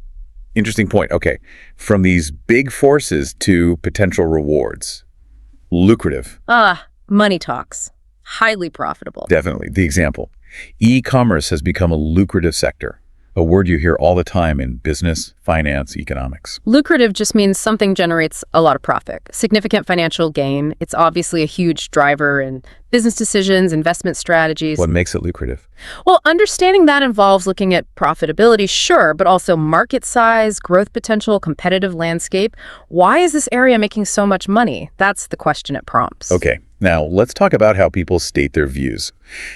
Interesting point. Okay. From these big forces to potential rewards. Lucrative. Money talks. Highly profitable. Definitely. The example. E-commerce has become a lucrative sector. A word you hear all the time in business, finance, economics. Lucrative just means something generates a lot of profit, significant financial gain. It's obviously a huge driver in business decisions, investment strategies. What makes it lucrative? Well, understanding that involves looking at profitability, sure, but also market size, growth potential, competitive landscape. Why is this area making so much money? That's the question it prompts. Okay, now let's talk about how people state their views,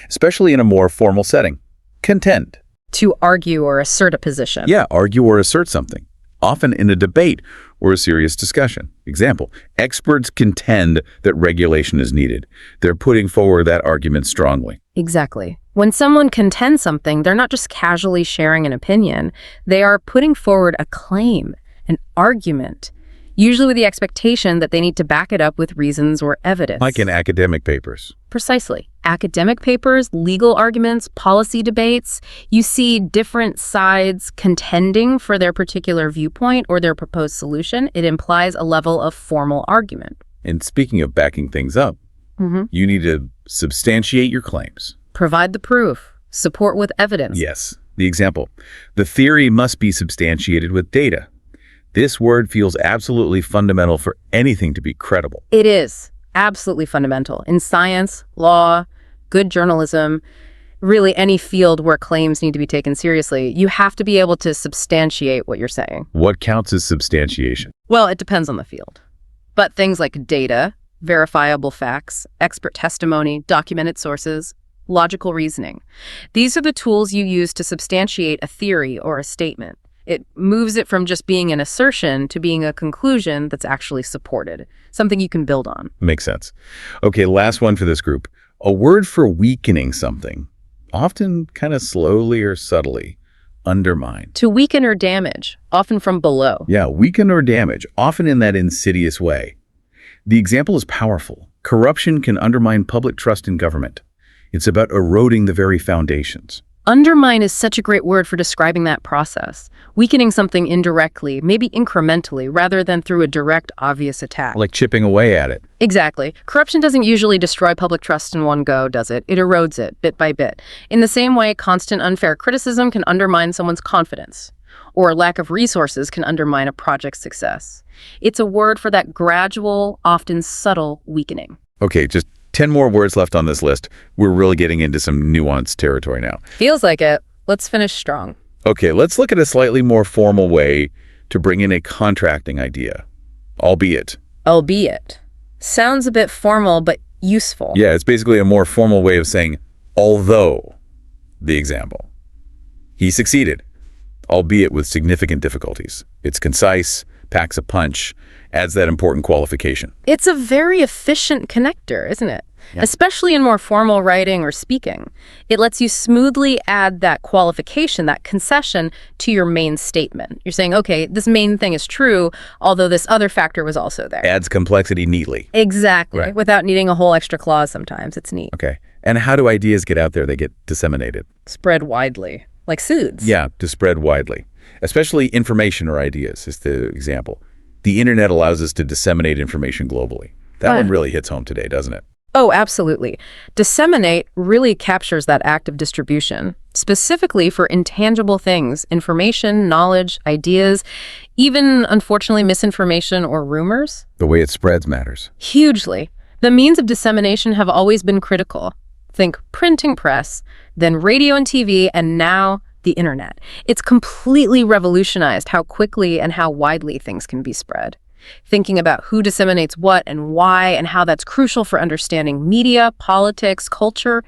especially in a more formal setting. Contend. To argue or assert a position. Yeah, argue or assert something, often in a debate or a serious discussion. Example, experts contend that regulation is needed. They're putting forward that argument strongly. Exactly. When someone contends something, they're not just casually sharing an opinion. They are putting forward a claim, an argument, usually with the expectation that they need to back it up with reasons or evidence. Like in academic papers. Precisely. Academic papers, legal arguments, policy debates, you see different sides contending for their particular viewpoint or their proposed solution. It implies a level of formal argument. And speaking of backing things up, you need to substantiate your claims. Provide the proof. Support with evidence. Yes. The example. The theory must be substantiated with data. This word feels absolutely fundamental for anything to be credible. It is absolutely fundamental in science, law, good journalism, really any field where claims need to be taken seriously. You have to be able to substantiate what you're saying. What counts as substantiation? Well, it depends on the field. But things like data, verifiable facts, expert testimony, documented sources, logical reasoning. These are the tools you use to substantiate a theory or a statement. It moves it from just being an assertion to being a conclusion that's actually supported, something you can build on. Makes sense. Okay, last one for this group. A word for weakening something, often kind of slowly or subtly. Undermine. To weaken or damage, often from below. Yeah, weaken or damage, often in that insidious way. The example is powerful. Corruption can undermine public trust in government. It's about eroding the very foundations. Undermine is such a great word for describing that process. Weakening something indirectly, maybe incrementally, rather than through a direct, obvious attack. Like chipping away at it. Exactly. Corruption doesn't usually destroy public trust in one go, does it? It erodes it, bit by bit. In the same way, constant unfair criticism can undermine someone's confidence, or lack of resources can undermine a project's success. It's a word for that gradual, often subtle weakening. Okay, just 10 more words left on this list. We're really getting into some nuanced territory now. Feels like it. Let's finish strong. Okay, let's look at a slightly more formal way to bring in a contracting idea. Albeit. Sounds a bit formal, but useful. Yeah, it's basically a more formal way of saying, although the example. He succeeded, albeit with significant difficulties. It's concise, packs a punch, adds that important qualification. It's a very efficient connector, isn't it? Yeah. Especially in more formal writing or speaking. It lets you smoothly add that qualification, that concession, to your main statement. You're saying, okay, this main thing is true, although this other factor was also there. Adds complexity neatly. Exactly. Right. Without needing a whole extra clause sometimes. It's neat. Okay. And how do ideas get out there? They get disseminated. Spread widely. Like seeds. Yeah, to spread widely. Especially information or ideas is the example. The internet allows us to disseminate information globally. That one really hits home today, doesn't it? Oh, absolutely. Disseminate really captures that act of distribution, specifically for intangible things, information, knowledge, ideas, even, unfortunately, misinformation or rumors. The way it spreads matters. Hugely. The means of dissemination have always been critical. Think printing press, then radio and TV, and now the internet. It's completely revolutionized how quickly and how widely things can be spread. Thinking about who disseminates what and why and how that's crucial for understanding media, politics, culture,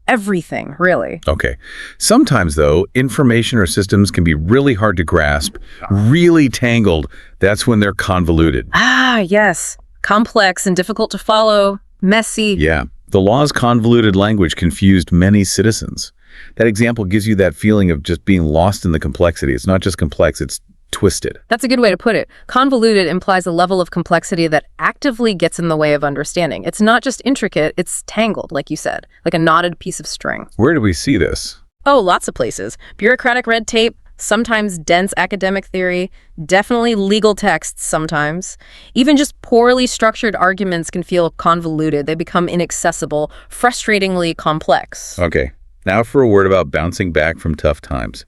everything, really. Okay. Sometimes, though, information or systems can be really hard to grasp, really tangled. That's when they're convoluted. Ah, yes. Complex and difficult to follow, messy. Yeah. The law's convoluted language confused many citizens. That example gives you that feeling of just being lost in the complexity. It's not just complex, it's twisted. That's a good way to put it. Convoluted implies a level of complexity that actively gets in the way of understanding. It's not just intricate, it's tangled, like you said, like a knotted piece of string. Where do we see this? Oh, lots of places. Bureaucratic red tape, sometimes dense academic theory, definitely legal texts sometimes. Even just poorly structured arguments can feel convoluted. They become inaccessible, frustratingly complex. Okay. Now for a word about bouncing back from tough times.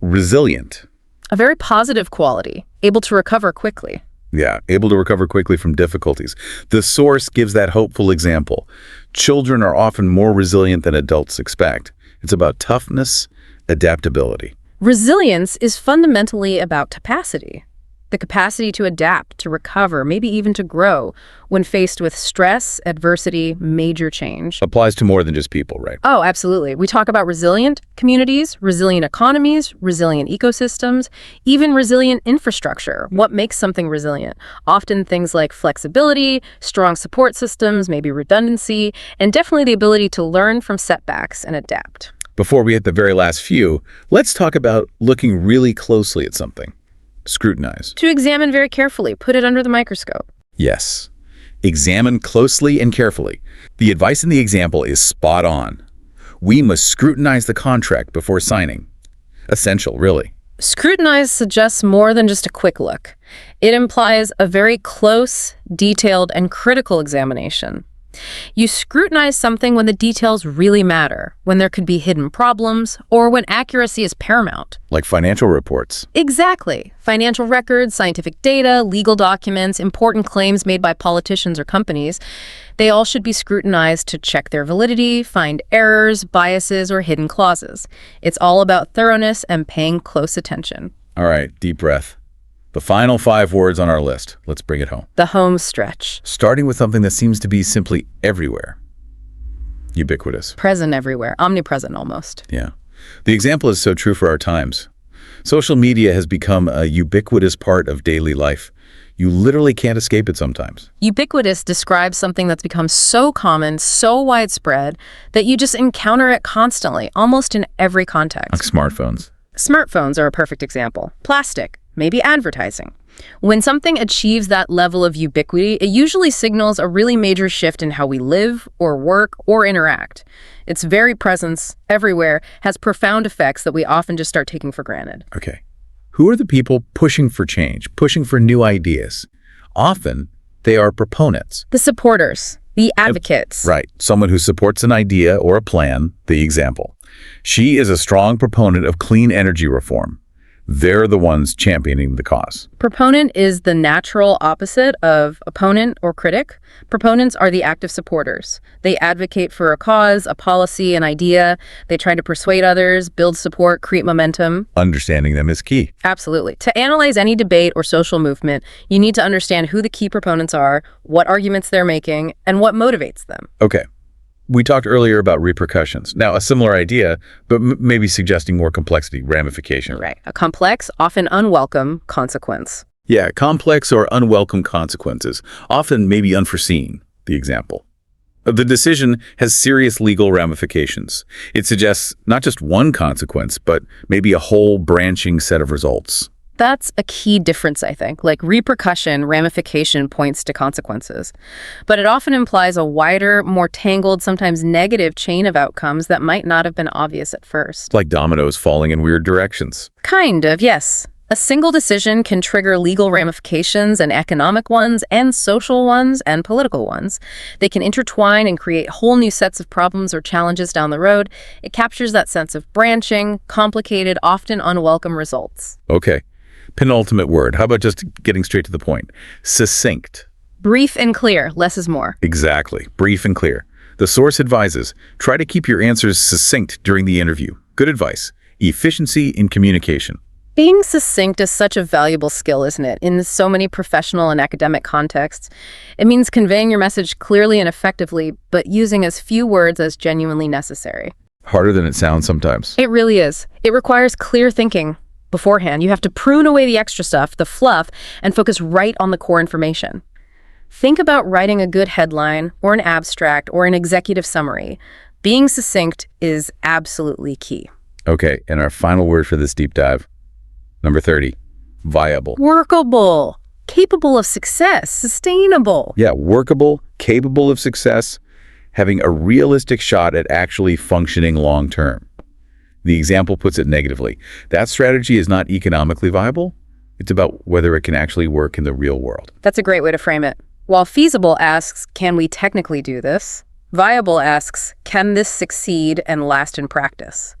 Resilient. A very positive quality, able to recover quickly. Yeah, able to recover quickly from difficulties. The source gives that hopeful example. Children are often more resilient than adults expect. It's about toughness, adaptability. Resilience is fundamentally about capacity. The capacity to adapt, to recover, maybe even to grow when faced with stress, adversity, major change. Applies to more than just people, right? Oh, absolutely. We talk about resilient communities, resilient economies, resilient ecosystems, even resilient infrastructure. What makes something resilient? Often things like flexibility, strong support systems, maybe redundancy, and definitely the ability to learn from setbacks and adapt. Before we hit the very last few, let's talk about looking really closely at something. Scrutinize. To examine very carefully, put it under the microscope. Yes. Examine closely and carefully. The advice in the example is spot on. We must scrutinize the contract before signing. Essential, really. Scrutinize suggests more than just a quick look. It implies a very close, detailed, and critical examination. You scrutinize something when the details really matter, when there could be hidden problems, or when accuracy is paramount. Like financial reports. Exactly. Financial records, scientific data, legal documents, important claims made by politicians or companies, they all should be scrutinized to check their validity, find errors, biases, or hidden clauses. It's all about thoroughness and paying close attention. All right, deep breath. The final 5 words on our list. Let's bring it home. The home stretch. Starting with something that seems to be simply everywhere. Ubiquitous. Present everywhere. Omnipresent almost. Yeah. The example is so true for our times. Social media has become a ubiquitous part of daily life. You literally can't escape it sometimes. Ubiquitous describes something that's become so common, so widespread, that you just encounter it constantly, almost in every context. Like smartphones. Smartphones are a perfect example. Plastic. Maybe advertising. When something achieves that level of ubiquity, it usually signals a really major shift in how we live or work or interact. Its very presence everywhere has profound effects that we often just start taking for granted. Okay. Who are the people pushing for change, pushing for new ideas? Often, they are proponents. The supporters, the advocates. Right. Someone who supports an idea or a plan, the example. She is a strong proponent of clean energy reform. They're the ones championing the cause. Proponent is the natural opposite of opponent or critic. Proponents are the active supporters. They advocate for a cause, a policy, an idea. They try to persuade others, build support, create momentum. Understanding them is key. Absolutely. To analyze any debate or social movement, you need to understand who the key proponents are, what arguments they're making, and what motivates them. Okay. We talked earlier about repercussions. Now, a similar idea, but maybe suggesting more complexity, ramification. Right. A complex, often unwelcome consequence. Yeah, complex or unwelcome consequences, often maybe unforeseen, the example. The decision has serious legal ramifications. It suggests not just one consequence, but maybe a whole branching set of results. That's a key difference, I think. Like repercussion, ramification points to consequences. But it often implies a wider, more tangled, sometimes negative chain of outcomes that might not have been obvious at first. Like dominoes falling in weird directions. Kind of, yes. A single decision can trigger legal ramifications and economic ones and social ones and political ones. They can intertwine and create whole new sets of problems or challenges down the road. It captures that sense of branching, complicated, often unwelcome results. Okay. Penultimate word. How about just getting straight to the point? Succinct. Brief and clear. Less is more. Exactly. Brief and clear. The source advises, try to keep your answers succinct during the interview. Good advice. Efficiency in communication. Being succinct is such a valuable skill, isn't it? In so many professional and academic contexts. It means conveying your message clearly and effectively, but using as few words as genuinely necessary. Harder than it sounds sometimes. It really is. It requires clear thinking. Beforehand, you have to prune away the extra stuff, the fluff, and focus right on the core information. Think about writing a good headline or an abstract or an executive summary. Being succinct is absolutely key. Okay, and our final word for this deep dive. Number 30, viable. Workable, capable of success, sustainable. Yeah, workable, capable of success, having a realistic shot at actually functioning long term. The example puts it negatively. That strategy is not economically viable. It's about whether it can actually work in the real world. That's a great way to frame it. While feasible asks, can we technically do this? Viable asks, can this succeed and last in practice?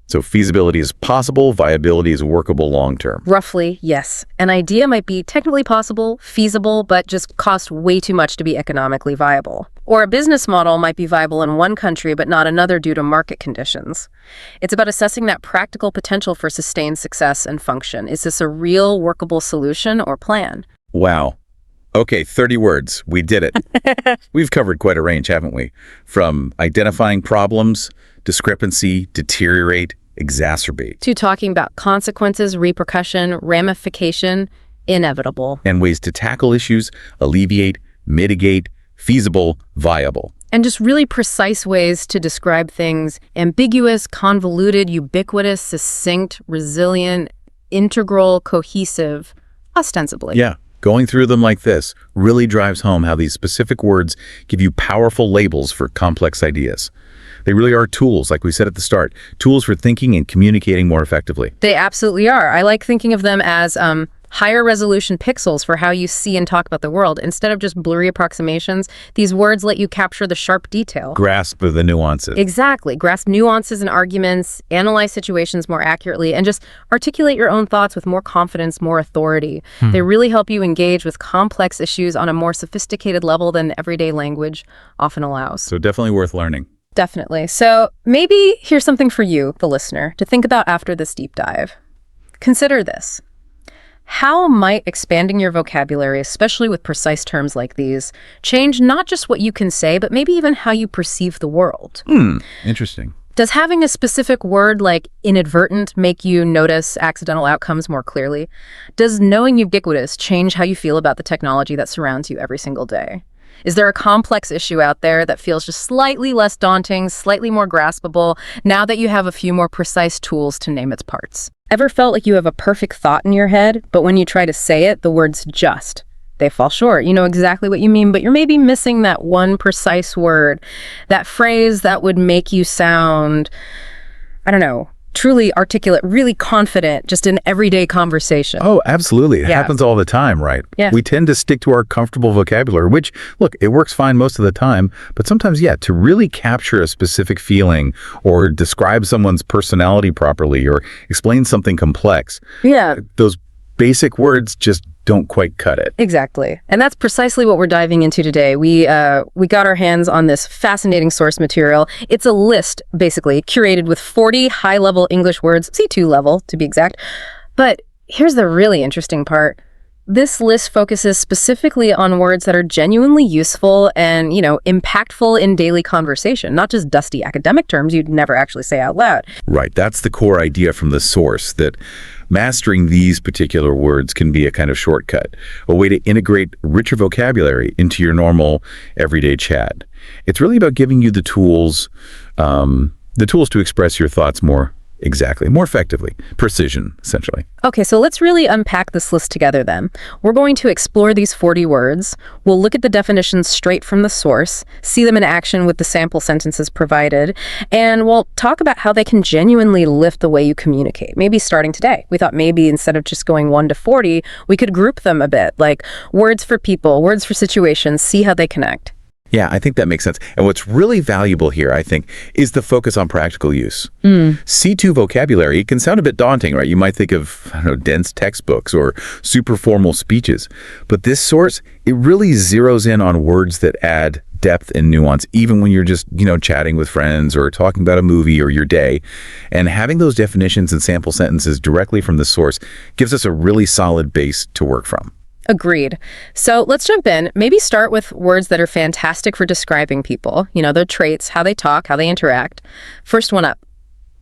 So feasibility is possible, viability is workable long term. Roughly, yes. An idea might be technically possible, feasible, but just cost way too much to be economically viable. Or a business model might be viable in one country but not another due to market conditions. It's about assessing that practical potential for sustained success and function. Is this a real workable solution or plan? Wow. Okay, 30 words. We did it. We've covered quite a range, haven't we? From identifying problems, discrepancy, deteriorate, exacerbate. To talking about consequences, repercussion, ramification, inevitable. And ways to tackle issues, alleviate, mitigate, feasible, viable. And just really precise ways to describe things: ambiguous, convoluted, ubiquitous, succinct, resilient, integral, cohesive, ostensibly. Yeah. Going through them like this really drives home how these specific words give you powerful labels for complex ideas. They really are tools, like we said at the start, tools for thinking and communicating more effectively. They absolutely are. I like thinking of them as higher resolution pixels for how you see and talk about the world. Instead of just blurry approximations, these words let you capture the sharp detail. Grasp the nuances. Exactly. Grasp nuances and arguments, analyze situations more accurately, and just articulate your own thoughts with more confidence, more authority. They really help you engage with complex issues on a more sophisticated level than everyday language often allows. So definitely worth learning. Definitely. So maybe here's something for you, the listener, to think about after this deep dive. Consider this. How might expanding your vocabulary, especially with precise terms like these, change not just what you can say, but maybe even how you perceive the world? Interesting. Does having a specific word like inadvertent make you notice accidental outcomes more clearly? Does knowing ubiquitous change how you feel about the technology that surrounds you every single day? Is there a complex issue out there that feels just slightly less daunting, slightly more graspable, now that you have a few more precise tools to name its parts? Ever felt like you have a perfect thought in your head, but when you try to say it, the words just, they fall short? You know exactly what you mean, but you're maybe missing that one precise word, that phrase that would make you sound, I don't know, truly articulate, really confident, just in everyday conversation. Oh, absolutely. It happens all the time, right? Yeah. We tend to stick to our comfortable vocabulary, which, look, it works fine most of the time, but sometimes, to really capture a specific feeling or describe someone's personality properly or explain something complex, those basic words just don't quite cut it. Exactly. And that's precisely what we're diving into today. We got our hands on this fascinating source material. It's a list, basically, curated with 40 high-level English words, C2 level, to be exact. But here's the really interesting part. This list focuses specifically on words that are genuinely useful and, impactful in daily conversation, not just dusty academic terms you'd never actually say out loud. Right. That's the core idea from the source, that mastering these particular words can be a kind of shortcut, a way to integrate richer vocabulary into your normal everyday chat. It's really about giving you the tools to express your thoughts more effectively. Precision, essentially. Okay, so let's really unpack this list together then. We're going to explore these 40 words. We'll look at the definitions straight from the source, see them in action with the sample sentences provided, and we'll talk about how they can genuinely lift the way you communicate, maybe starting today. We thought maybe instead of just going 1 to 40, we could group them a bit, like words for people, words for situations, see how they connect. Yeah, I think that makes sense. And what's really valuable here, I think, is the focus on practical use. C2 vocabulary can sound a bit daunting, right? You might think of, dense textbooks or super formal speeches. But this source, it really zeroes in on words that add depth and nuance, even when you're just, chatting with friends or talking about a movie or your day. And having those definitions and sample sentences directly from the source gives us a really solid base to work from. Agreed. So let's jump in. Maybe start with words that are fantastic for describing people, their traits, how they talk, how they interact. First one up,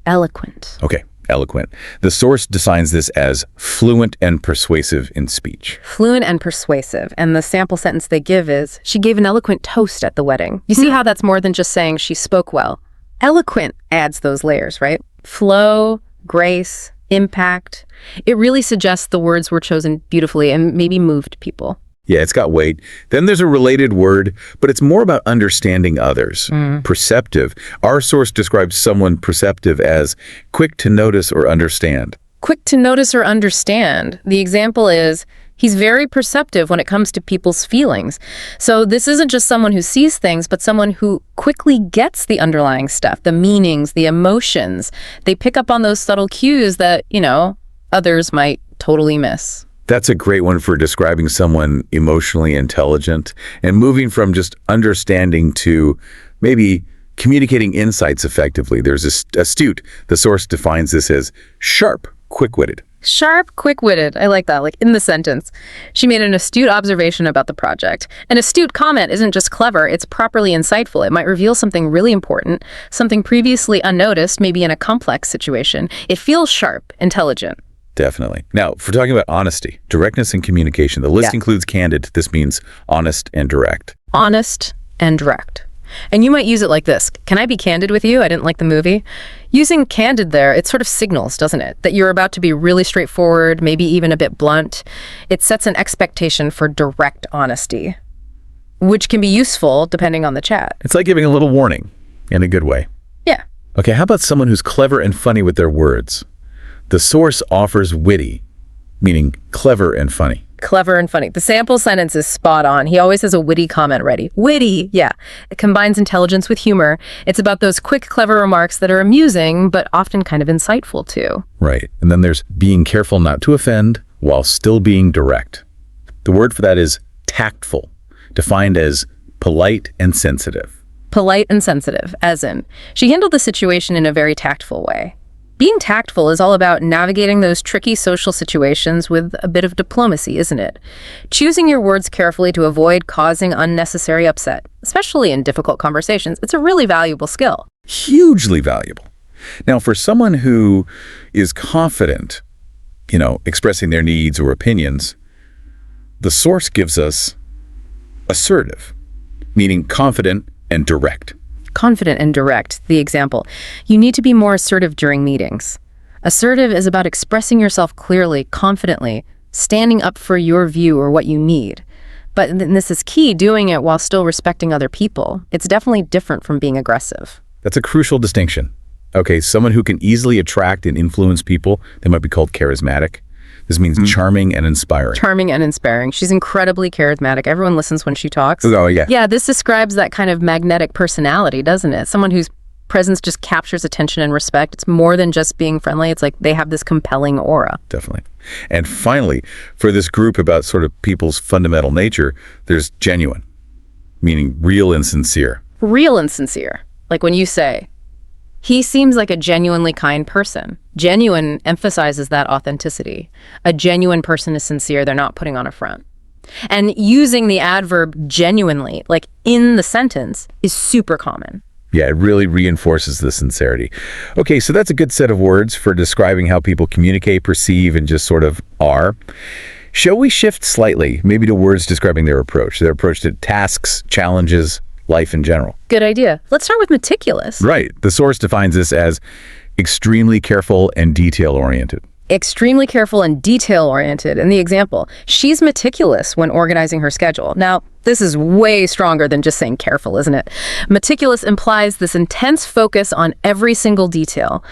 eloquent. Okay, eloquent. The source defines this as fluent and persuasive in speech. Fluent and persuasive. And the sample sentence they give is, she gave an eloquent toast at the wedding. You see how that's more than just saying she spoke well. Eloquent adds those layers, right? Flow, grace, impact. It really suggests the words were chosen beautifully and maybe moved people. Yeah, it's got weight. Then there's a related word, but it's more about understanding others. Perceptive. Our source describes someone perceptive as quick to notice or understand. Quick to notice or understand. The example is, he's very perceptive when it comes to people's feelings. So this isn't just someone who sees things, but someone who quickly gets the underlying stuff, the meanings, the emotions. They pick up on those subtle cues that, others might totally miss. That's a great one for describing someone emotionally intelligent and moving from just understanding to maybe communicating insights effectively. There's astute. The source defines this as sharp, quick-witted. Sharp, quick-witted. I like that, like in the sentence. She made an astute observation about the project. An astute comment isn't just clever, it's properly insightful. It might reveal something really important, something previously unnoticed, maybe in a complex situation. It feels sharp, intelligent. Definitely. Now, if we're talking about honesty, directness, and communication, the list includes candid. This means honest and direct. Honest and direct. And you might use it like this. Can I be candid with you? I didn't like the movie. Using candid there, it sort of signals, doesn't it, that you're about to be really straightforward, maybe even a bit blunt. It sets an expectation for direct honesty, which can be useful depending on the chat. It's like giving a little warning in a good way. Yeah. Okay, how about someone who's clever and funny with their words? The source offers witty, meaning clever and funny. Clever and funny. The sample sentence is spot on. He always has a witty comment ready. Witty, yeah. It combines intelligence with humor. It's about those quick, clever remarks that are amusing, but often kind of insightful too. Right. And then there's being careful not to offend while still being direct. The word for that is tactful, defined as polite and sensitive. Polite and sensitive, as in, she handled the situation in a very tactful way. Being tactful is all about navigating those tricky social situations with a bit of diplomacy, isn't it? Choosing your words carefully to avoid causing unnecessary upset, especially in difficult conversations. It's a really valuable skill. Hugely valuable. Now, for someone who is confident, expressing their needs or opinions, the source gives us assertive, meaning confident and direct. Confident and direct, the example. You need to be more assertive during meetings. Assertive is about expressing yourself clearly, confidently, standing up for your view or what you need. But this is key, doing it while still respecting other people. It's definitely different from being aggressive. That's a crucial distinction. Okay, someone who can easily attract and influence people, they might be called charismatic. This means charming and inspiring. Charming and inspiring. She's incredibly charismatic. Everyone listens when she talks. Oh, yeah. Yeah, this describes that kind of magnetic personality, doesn't it? Someone whose presence just captures attention and respect. It's more than just being friendly. It's like they have this compelling aura. Definitely. And finally, for this group about sort of people's fundamental nature, there's genuine, meaning real and sincere. Real and sincere. Like when you say, he seems like a genuinely kind person. Genuine emphasizes that authenticity. A genuine person is sincere. They're not putting on a front. And using the adverb genuinely, like in the sentence, is super common. Yeah, it really reinforces the sincerity. Okay, so that's a good set of words for describing how people communicate, perceive, and just sort of are. Shall we shift slightly, maybe to words describing their approach to tasks, challenges, life in general? Good idea. Let's start with meticulous. Right. The source defines this as extremely careful and detail-oriented. Extremely careful and detail-oriented. And the example, she's meticulous when organizing her schedule. Now, this is way stronger than just saying careful, isn't it? Meticulous implies this intense focus on every single detail.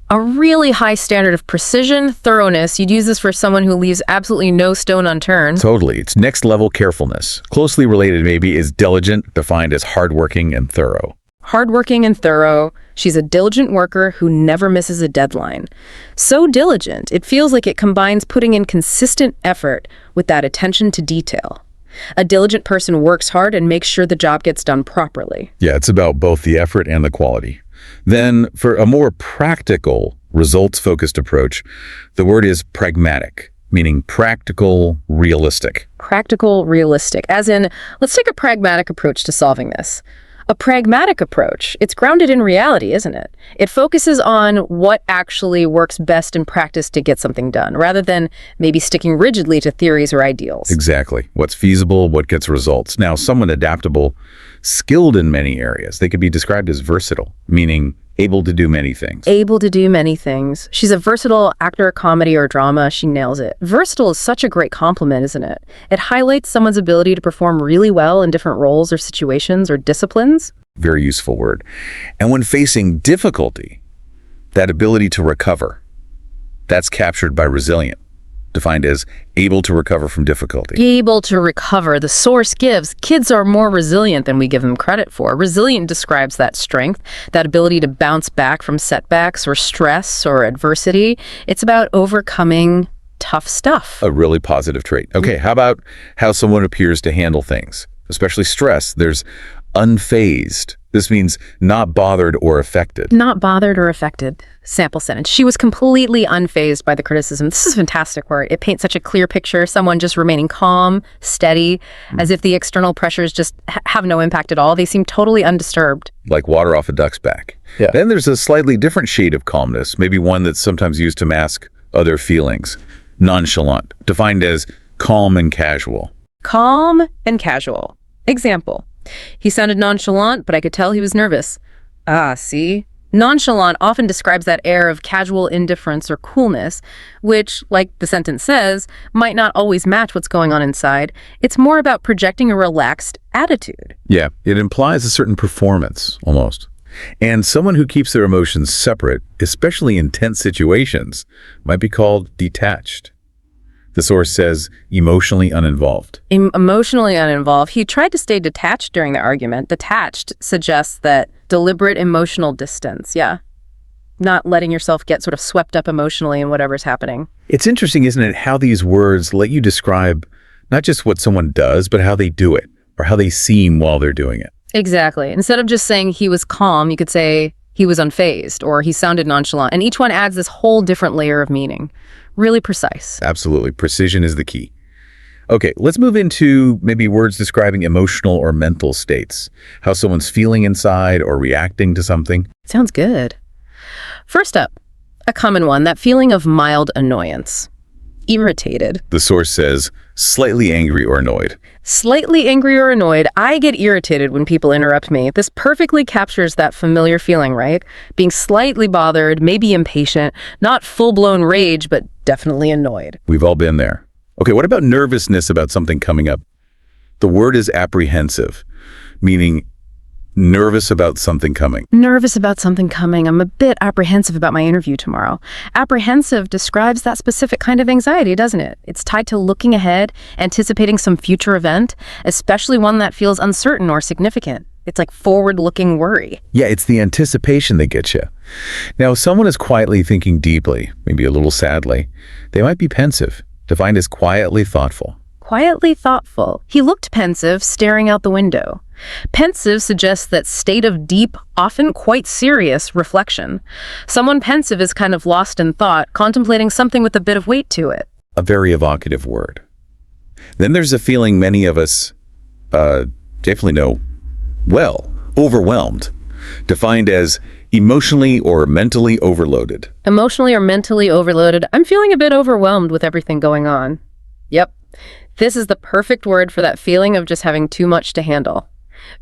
A really high standard of precision, thoroughness. You'd use this for someone who leaves absolutely no stone unturned. Totally. It's next-level carefulness. Closely related, maybe, is diligent, defined as hardworking and thorough. Hardworking and thorough. She's a diligent worker who never misses a deadline. So diligent, it feels like it combines putting in consistent effort with that attention to detail. A diligent person works hard and makes sure the job gets done properly. Yeah, it's about both the effort and the quality. Then, for a more practical, results-focused approach, the word is pragmatic, meaning practical, realistic. Practical, realistic. As in, let's take a pragmatic approach to solving this. A pragmatic approach, it's grounded in reality, isn't it? It focuses on what actually works best in practice to get something done, rather than maybe sticking rigidly to theories or ideals. Exactly. What's feasible, what gets results. Now, someone adaptable, skilled in many areas, they could be described as versatile, meaning able to do many things. Able to do many things. She's a versatile actor, comedy, or drama. She nails it. Versatile is such a great compliment, isn't it? It highlights someone's ability to perform really well in different roles or situations or disciplines. Very useful word. And when facing difficulty, that ability to recover, that's captured by resilient, defined as able to recover from difficulty. Able to recover. The source gives. Kids are more resilient than we give them credit for. Resilient describes that strength, that ability to bounce back from setbacks or stress or adversity. It's about overcoming tough stuff. A really positive trait. Okay, how about how someone appears to handle things, especially stress? There's unfazed. This means not bothered or affected. Not bothered or affected. Sample sentence. She was completely unfazed by the criticism. This is a fantastic word. It paints such a clear picture. Someone just remaining calm, steady, as if the external pressures just have no impact at all. They seem totally undisturbed. Like water off a duck's back. Yeah. Then there's a slightly different shade of calmness, maybe one that's sometimes used to mask other feelings. Nonchalant, defined as calm and casual. Calm and casual. Example. He sounded nonchalant, but I could tell he was nervous. Ah, see? Nonchalant often describes that air of casual indifference or coolness, which, like the sentence says, might not always match what's going on inside. It's more about projecting a relaxed attitude. Yeah, it implies a certain performance, almost. And someone who keeps their emotions separate, especially in tense situations, might be called detached. The source says emotionally uninvolved. Emotionally uninvolved. He tried to stay detached during the argument. Detached suggests that deliberate emotional distance. Yeah. Not letting yourself get sort of swept up emotionally in whatever's happening. It's interesting, isn't it, how these words let you describe not just what someone does, but how they do it, or how they seem while they're doing it. Exactly. Instead of just saying he was calm, you could say he was unfazed, or he sounded nonchalant. And each one adds this whole different layer of meaning. Really precise. Absolutely. Precision is the key. Okay, let's move into maybe words describing emotional or mental states, how someone's feeling inside or reacting to something. Sounds good. First up, a common one, that feeling of mild annoyance. Irritated. The source says slightly angry or annoyed. Slightly angry or annoyed. I get irritated when people interrupt me. This perfectly captures that familiar feeling, right? Being slightly bothered, maybe impatient, not full-blown rage, but definitely annoyed. We've all been there. Okay, what about nervousness about something coming up? The word is apprehensive, meaning Nervous about something coming. Nervous about something coming. I'm a bit apprehensive about my interview tomorrow. Apprehensive describes that specific kind of anxiety, doesn't it? It's tied to looking ahead, anticipating some future event, especially one that feels uncertain or significant. It's like forward-looking worry. Yeah, it's the anticipation that gets you. Now, if someone is quietly thinking deeply, maybe a little sadly, they might be pensive, defined as quietly thoughtful. Quietly thoughtful. He looked pensive, staring out the window. Pensive suggests that state of deep, often quite serious, reflection. Someone pensive is kind of lost in thought, contemplating something with a bit of weight to it. A very evocative word. Then there's a feeling many of us definitely know well, overwhelmed, defined as emotionally or mentally overloaded. Emotionally or mentally overloaded. I'm feeling a bit overwhelmed with everything going on. Yep. This is the perfect word for that feeling of just having too much to handle.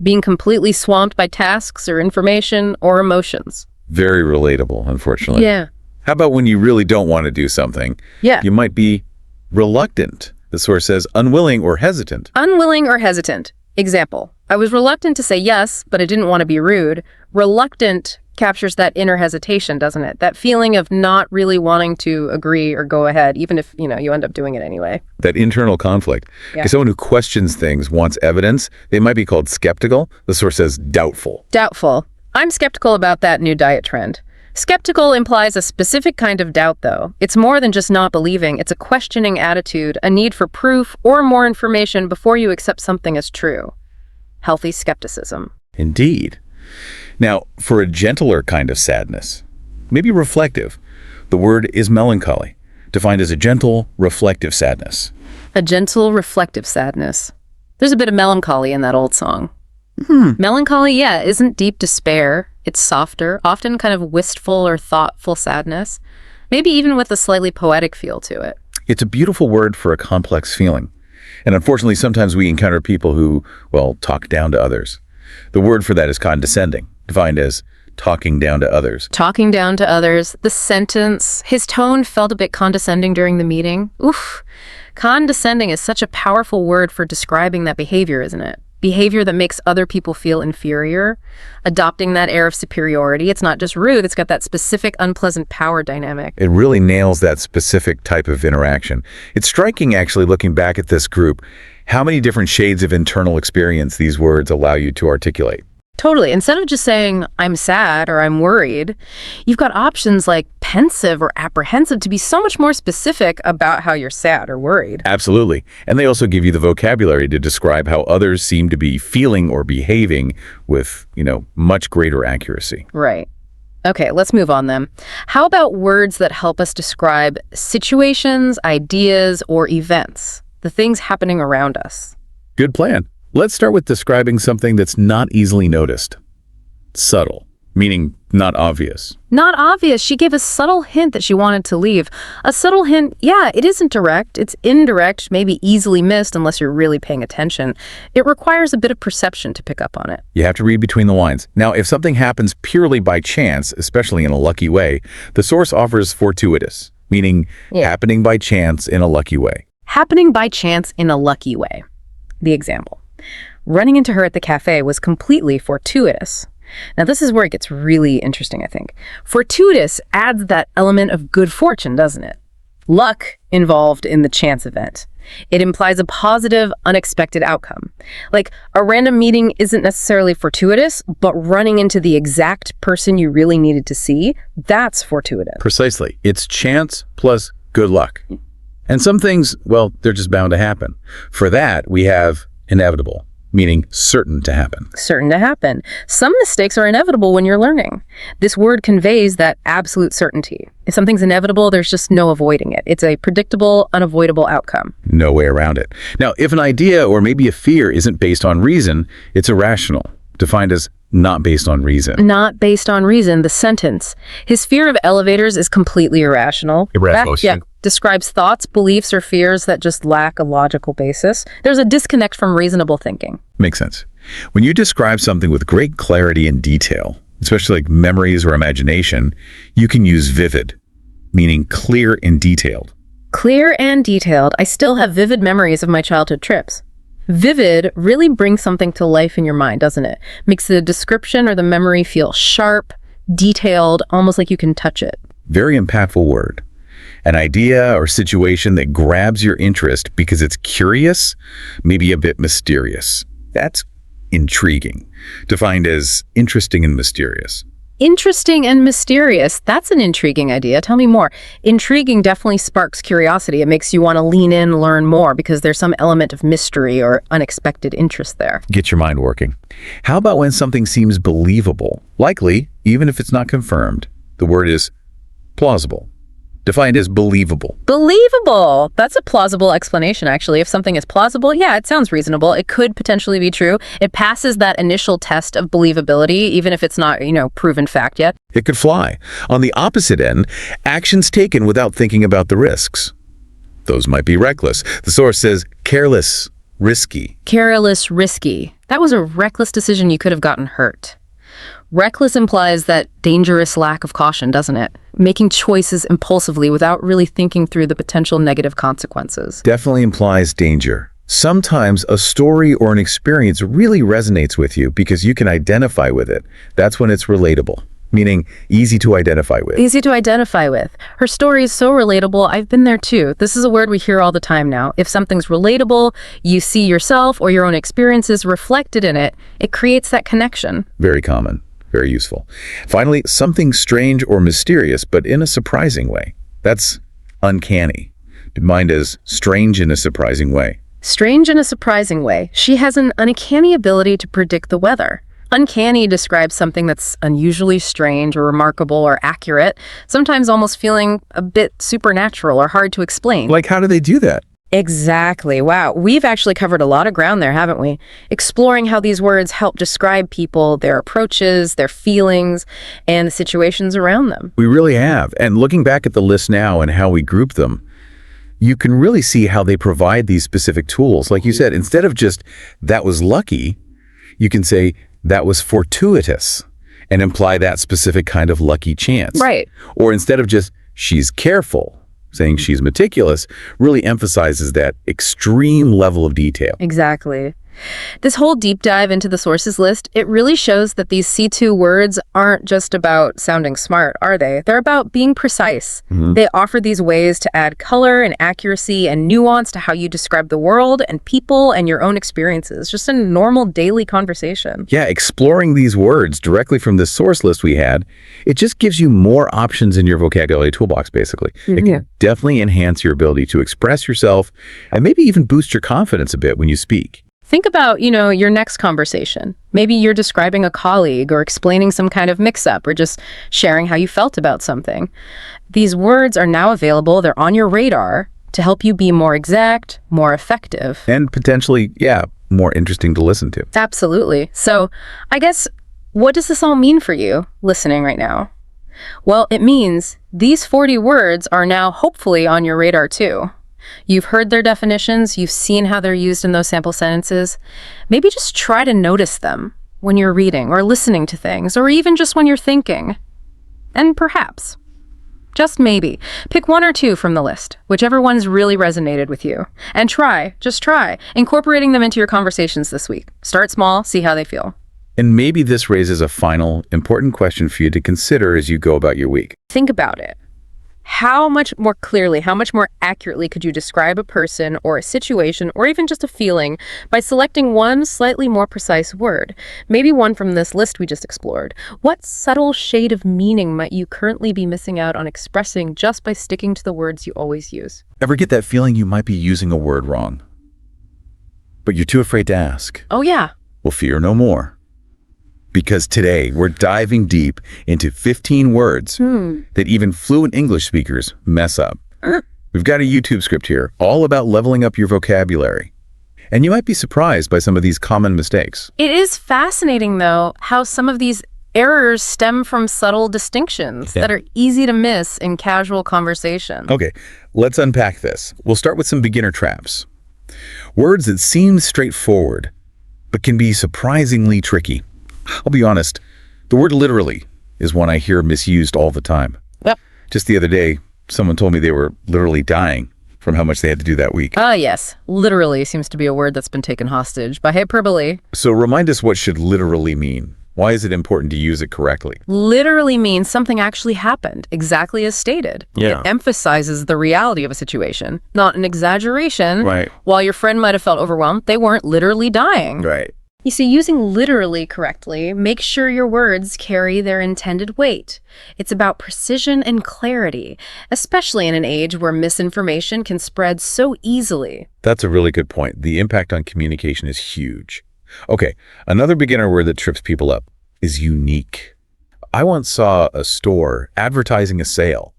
Being completely swamped by tasks or information or emotions. Very relatable, unfortunately. Yeah. How about when you really don't want to do something? Yeah. You might be reluctant. The source says unwilling or hesitant. Unwilling or hesitant. Example. I was reluctant to say yes, but I didn't want to be rude. Reluctant captures that inner hesitation, doesn't it? That feeling of not really wanting to agree or go ahead, even if, you end up doing it anyway. That internal conflict. Yeah. Someone who questions things, wants evidence, they might be called skeptical. The source says doubtful. Doubtful. I'm skeptical about that new diet trend. Skeptical implies a specific kind of doubt, though. It's more than just not believing. It's a questioning attitude, a need for proof or more information before you accept something as true. Healthy skepticism. Indeed. Now, for a gentler kind of sadness, maybe reflective, the word is melancholy, defined as a gentle, reflective sadness. A gentle, reflective sadness. There's a bit of melancholy in that old song. Melancholy, yeah, isn't deep despair. It's softer, often kind of wistful or thoughtful sadness, maybe even with a slightly poetic feel to it. It's a beautiful word for a complex feeling. And unfortunately, sometimes we encounter people who, talk down to others. The word for that is condescending, defined as talking down to others. Talking down to others. The sentence, his tone felt a bit condescending during the meeting. Oof. Condescending is such a powerful word for describing that behavior, isn't it? Behavior that makes other people feel inferior, adopting that air of superiority. It's not just rude, it's got that specific unpleasant power dynamic. It really nails that specific type of interaction. It's striking, actually, looking back at this group, how many different shades of internal experience these words allow you to articulate. Totally. Instead of just saying, I'm sad or I'm worried, you've got options like pensive or apprehensive to be so much more specific about how you're sad or worried. Absolutely. And they also give you the vocabulary to describe how others seem to be feeling or behaving with, much greater accuracy. Right. Okay, let's move on then. How about words that help us describe situations, ideas, or events, the things happening around us? Good plan. Let's start with describing something that's not easily noticed. Subtle, meaning not obvious. Not obvious. She gave a subtle hint that she wanted to leave. A subtle hint, yeah, it isn't direct. It's indirect, maybe easily missed unless you're really paying attention. It requires a bit of perception to pick up on it. You have to read between the lines. Now, if something happens purely by chance, especially in a lucky way, the source offers fortuitous, meaning happening by chance in a lucky way. Happening by chance in a lucky way. The example. Running into her at the cafe was completely fortuitous. Now, this is where it gets really interesting, I think. Fortuitous adds that element of good fortune, doesn't it? Luck involved in the chance event. It implies a positive, unexpected outcome. Like, a random meeting isn't necessarily fortuitous, but running into the exact person you really needed to see, that's fortuitous. Precisely. It's chance plus good luck. And some things, they're just bound to happen. For that, we have inevitable, meaning certain to happen. Certain to happen. Some mistakes are inevitable when you're learning. This word conveys that absolute certainty. If something's inevitable, there's just no avoiding it. It's a predictable, unavoidable outcome. No way around it. Now, if an idea or maybe a fear isn't based on reason, it's irrational, defined as not based on reason. Not based on reason. The sentence. His fear of elevators is completely irrational. Irrational. Describes thoughts, beliefs, or fears that just lack a logical basis. There's a disconnect from reasonable thinking. Makes sense. When you describe something with great clarity and detail, especially like memories or imagination, you can use vivid, meaning clear and detailed. Clear and detailed. I still have vivid memories of my childhood trips. Vivid really brings something to life in your mind, doesn't it? Makes the description or the memory feel sharp, detailed, almost like you can touch it. Very impactful word. An idea or situation that grabs your interest because it's curious, maybe a bit mysterious. That's intriguing, defined as interesting and mysterious. Interesting and mysterious. That's an intriguing idea. Tell me more. Intriguing definitely sparks curiosity. It makes you want to lean in, learn more, because there's some element of mystery or unexpected interest there. Get your mind working. How about when something seems believable? Likely, even if it's not confirmed. The word is plausible, defined as believable. Believable. That's a plausible explanation, actually. If something is plausible, yeah, it sounds reasonable. It could potentially be true. It passes that initial test of believability, even if it's not, proven fact yet. It could fly. On the opposite end, actions taken without thinking about the risks. Those might be reckless. The source says careless, risky. Careless, risky. That was a reckless decision. You could have gotten hurt. Reckless implies that dangerous lack of caution, doesn't it? Making choices impulsively without really thinking through the potential negative consequences. Definitely implies danger. Sometimes a story or an experience really resonates with you because you can identify with it. That's when it's relatable, meaning easy to identify with. Easy to identify with. Her story is so relatable. I've been there too. This is a word we hear all the time now. If something's relatable, you see yourself or your own experiences reflected in it, it creates that connection. Very common. Very useful. Finally, something strange or mysterious, but in a surprising way. That's uncanny. Defined as strange in a surprising way. Strange in a surprising way. She has an uncanny ability to predict the weather. Uncanny describes something that's unusually strange or remarkable or accurate, sometimes almost feeling a bit supernatural or hard to explain. Like, how do they do that? Exactly. Wow. We've actually covered a lot of ground there, haven't we? Exploring how these words help describe people, their approaches, their feelings, and the situations around them. We really have. And looking back at the list now and how we group them, you can really see how they provide these specific tools. Like you said, instead of just, that was lucky, you can say, that was fortuitous, and imply that specific kind of lucky chance. Right. Or instead of just, she's careful, saying she's meticulous, really emphasizes that extreme level of detail. Exactly. This whole deep dive into the sources list, it really shows that these C2 words aren't just about sounding smart, are they? They're about being precise. They offer these ways to add color and accuracy and nuance to how you describe the world and people and your own experiences, just in normal daily conversation. Yeah, exploring these words directly from the source list we had, it just gives you more options in your vocabulary toolbox, basically. It can definitely enhance your ability to express yourself and maybe even boost your confidence a bit when you speak. Think about, your next conversation. Maybe you're describing a colleague or explaining some kind of mix-up or just sharing how you felt about something. These words are now available. They're on your radar to help you be more exact, more effective. And potentially, more interesting to listen to. Absolutely. So I guess, what does this all mean for you listening right now? Well, it means these 40 words are now hopefully on your radar too. You've heard their definitions, you've seen how they're used in those sample sentences. Maybe just try to notice them when you're reading or listening to things, or even just when you're thinking. And perhaps, just maybe, pick one or two from the list, whichever one's really resonated with you. And just try, incorporating them into your conversations this week. Start small, see how they feel. And maybe this raises a final, important question for you to consider as you go about your week. Think about it. How much more clearly, how much more accurately could you describe a person or a situation or even just a feeling by selecting one slightly more precise word? Maybe one from this list we just explored. What subtle shade of meaning might you currently be missing out on expressing just by sticking to the words you always use? Ever get that feeling you might be using a word wrong, but you're too afraid to ask? Oh, yeah. Well, fear no more. Because today we're diving deep into 15 words that even fluent English speakers mess up. We've got a YouTube script here all about leveling up your vocabulary. And you might be surprised by some of these common mistakes. It is fascinating, though, how some of these errors stem from subtle distinctions that are easy to miss in casual conversation. Okay, let's unpack this. We'll start with some beginner traps. Words that seem straightforward, but can be surprisingly tricky. I'll be honest, the word literally is one I hear misused all the time. Yep. Just the other day, someone told me they were literally dying. from how much they had to do that week. Ah, yes. Literally seems to be a word that's been taken hostage by hyperbole. So remind us what should literally mean. Why is it important to use it correctly? Literally means something actually happened, exactly as stated. Yeah. It emphasizes the reality of a situation, not an exaggeration. Right. While your friend might have felt overwhelmed, they weren't literally dying. Right. You see, using literally correctly makes sure your words carry their intended weight. It's about precision and clarity, especially in an age where misinformation can spread so easily. That's a really good point. The impact on communication is huge. Okay, another beginner word that trips people up is unique. I once saw a store advertising a sale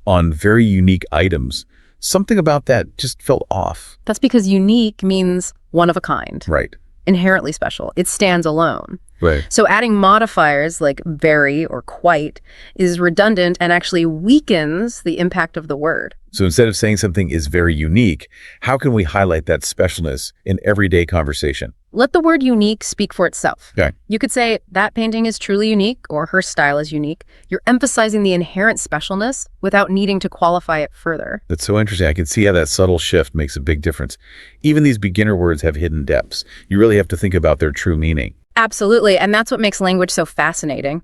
on very unique items. Something about that just felt off. That's because unique means one of a kind. Right. Inherently special. It stands alone. Right. So adding modifiers like very or quite is redundant and actually weakens the impact of the word. So instead of saying something is very unique, how can we highlight that specialness in everyday conversation? Let the word unique speak for itself. Okay. You could say that painting is truly unique or her style is unique. You're emphasizing the inherent specialness without needing to qualify it further. That's so interesting. I can see how that subtle shift makes a big difference. Even these beginner words have hidden depths. You really have to think about their true meaning. Absolutely, and that's what makes language so fascinating.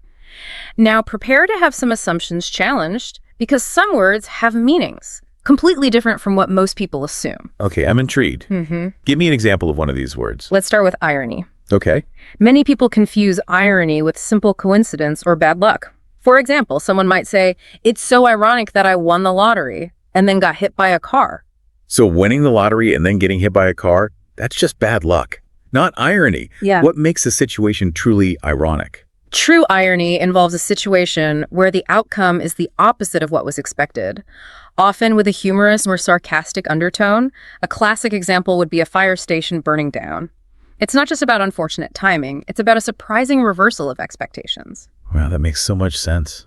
Now, prepare to have some assumptions challenged because some words have meanings completely different from what most people assume. Okay, I'm intrigued. Give me an example of one of these words. Let's start with irony. Okay. Many people confuse irony with simple coincidence or bad luck. For example, someone might say, "It's so ironic that I won the lottery and then got hit by a car." So winning the lottery and then getting hit by a car, that's just bad luck, not irony. Yeah. What makes a situation truly ironic? True irony involves a situation where the outcome is the opposite of what was expected, often with a humorous or sarcastic undertone. A classic example would be a fire station burning down. It's not just about unfortunate timing, it's about a surprising reversal of expectations. Wow, that makes so much sense.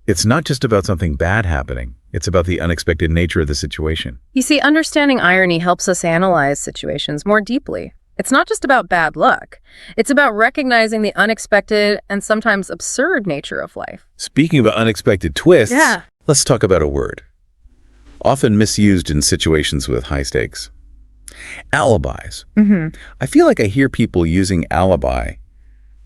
It's not just about something bad happening. It's about the unexpected nature of the situation. You see, understanding irony helps us analyze situations more deeply. It's not just about bad luck. It's about recognizing the unexpected and sometimes absurd nature of life. Speaking of unexpected twists, Yeah. let's talk about a word. Often misused in situations with high stakes. Alibis. I feel like I hear people using alibi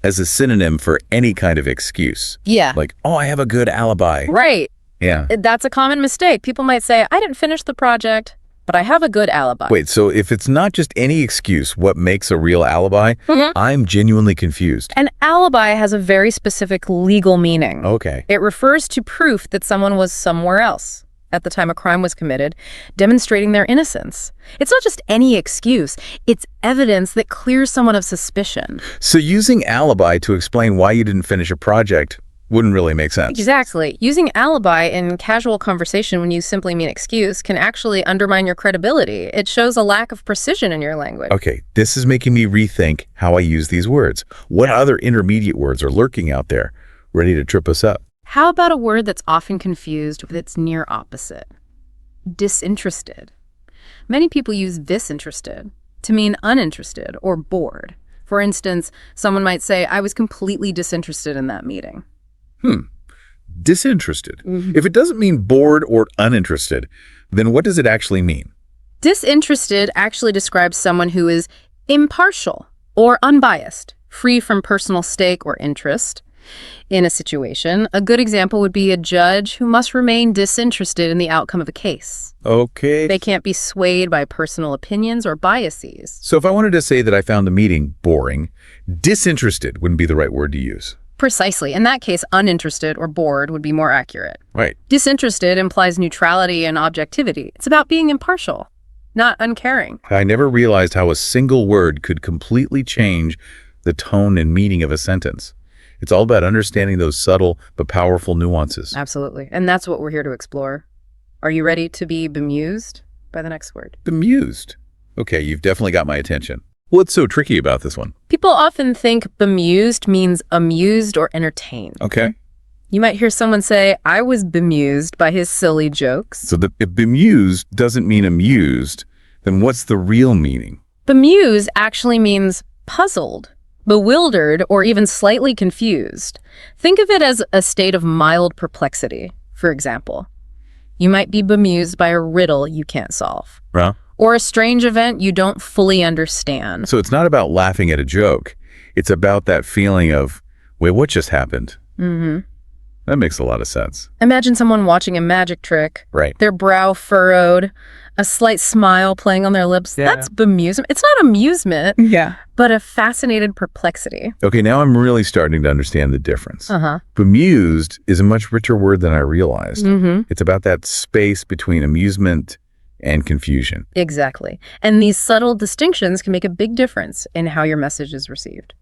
as a synonym for any kind of excuse. Yeah. Like, oh, I have a good alibi. Right. Yeah. That's a common mistake. People might say, "I didn't finish the project, but I have a good alibi." Wait, so if it's not just any excuse, what makes a real alibi? I'm genuinely confused. An alibi has a very specific legal meaning. Okay. It refers to proof that someone was somewhere else at the time a crime was committed, demonstrating their innocence. It's not just any excuse. It's evidence that clears someone of suspicion. So using alibi to explain why you didn't finish a project wouldn't really make sense. Exactly. Using alibi in casual conversation when you simply mean excuse can actually undermine your credibility. It shows a lack of precision in your language. Okay, this is making me rethink how I use these words. What other intermediate words are lurking out there, ready to trip us up? How about a word that's often confused with its near opposite? Disinterested. Many people use disinterested to mean uninterested or bored. For instance, someone might say, "I was completely disinterested in that meeting." Disinterested. If it doesn't mean bored or uninterested, then what does it actually mean? Disinterested actually describes someone who is impartial or unbiased, free from personal stake or interest in a situation. A good example would be a judge who must remain disinterested in the outcome of a case. Okay. They can't be swayed by personal opinions or biases. So if I wanted to say that I found the meeting boring, disinterested wouldn't be the right word to use. Precisely. In that case, uninterested or bored would be more accurate. Right. Disinterested implies neutrality and objectivity. It's about being impartial, not uncaring. I never realized how a single word could completely change the tone and meaning of a sentence. It's all about understanding those subtle but powerful nuances. Absolutely. And that's what we're here to explore. Are you ready to be bemused by the next word? Bemused. Okay, you've definitely got my attention. What's so tricky about this one? People often think bemused means amused or entertained. Okay. You might hear someone say, "I was bemused by his silly jokes." So if bemused doesn't mean amused, then what's the real meaning? Bemused actually means puzzled, bewildered, or even slightly confused. Think of it as a state of mild perplexity, for example. You might be bemused by a riddle you can't solve. Well, Or a strange event you don't fully understand. so it's not about laughing at a joke. It's about that feeling of, wait, what just happened? Mm-hmm. That makes a lot of sense. Imagine someone watching a magic trick, Right. their brow furrowed, a slight smile playing on their lips. Yeah. That's bemusement. It's not amusement, Yeah. but a fascinated perplexity. Okay, now I'm really starting to understand the difference. Uh-huh. Bemused is a much richer word than I realized. Mm-hmm. It's about that space between amusement and confusion. Exactly. And these subtle distinctions can make a big difference in how your message is received.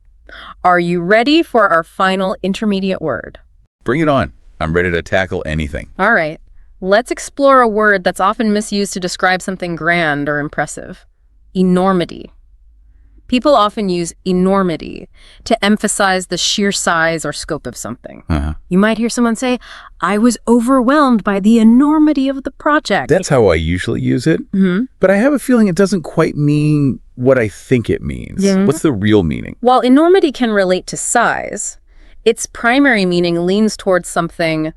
Are you ready for our final intermediate word? Bring it on. I'm ready to tackle anything. All right. Let's explore a word that's often misused to describe something grand or impressive. Enormity. People often use enormity to emphasize the sheer size or scope of something. Uh-huh. You might hear someone say, "I was overwhelmed by the enormity of the project." That's how I usually use it, Mhm. but I have a feeling it doesn't quite mean what I think it means. Yeah. What's the real meaning? While enormity can relate to size, its primary meaning leans towards something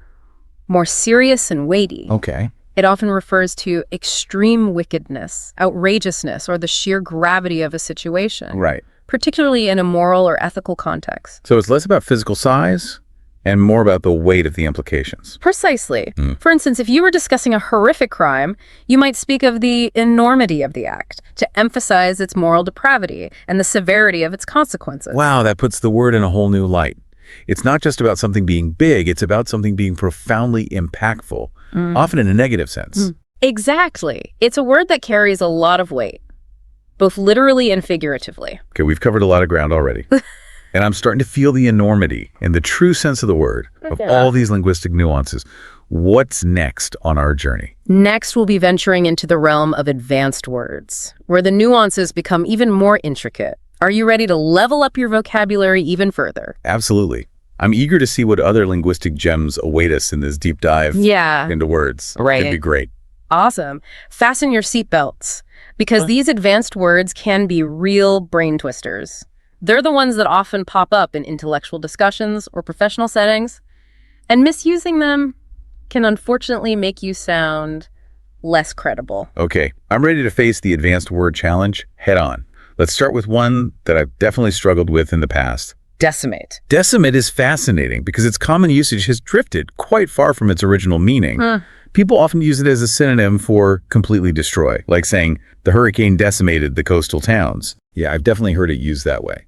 more serious and weighty. Okay. It often refers to extreme wickedness, outrageousness, or the sheer gravity of a situation, Right. particularly in a moral or ethical context. So it's less about physical size and more about the weight of the implications. Precisely. Mm. For instance, if you were discussing a horrific crime, you might speak of the enormity of the act to emphasize its moral depravity and the severity of its consequences. Wow, that puts the word in a whole new light. It's not just about something being big, it's about something being profoundly impactful, often in a negative sense. Exactly. It's a word that carries a lot of weight, both literally and figuratively. Okay, we've covered a lot of ground already. And I'm starting to feel the enormity and the true sense of the word, of Yeah. all these linguistic nuances. What's next on our journey? Next, we'll be venturing into the realm of advanced words, where the nuances become even more intricate. Are you ready to level up your vocabulary even further? Absolutely. I'm eager to see what other linguistic gems await us in this deep dive Yeah. into words. Right. It'd be great. Awesome. Fasten your seatbelts, because these advanced words can be real brain twisters. They're the ones that often pop up in intellectual discussions or professional settings, and misusing them can unfortunately make you sound less credible. Okay, I'm ready to face the advanced word challenge head on. Let's start with one that I've definitely struggled with in the past. Decimate. Decimate is fascinating because its common usage has drifted quite far from its original meaning. People often use it as a synonym for completely destroy, like saying the hurricane decimated the coastal towns. Yeah, I've definitely heard it used that way.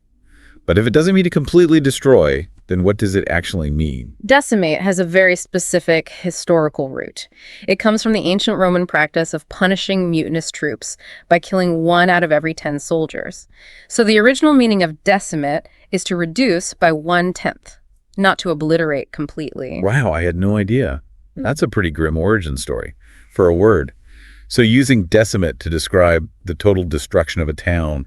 But if it doesn't mean to completely destroy, then what does it actually mean? Decimate has a very specific historical root. It comes from the ancient Roman practice of punishing mutinous troops by killing 1 out of every 10 soldiers. So the original meaning of decimate is to reduce by 1/10, not to obliterate completely. Wow, I had no idea. That's a pretty grim origin story for a word. So using decimate to describe the total destruction of a town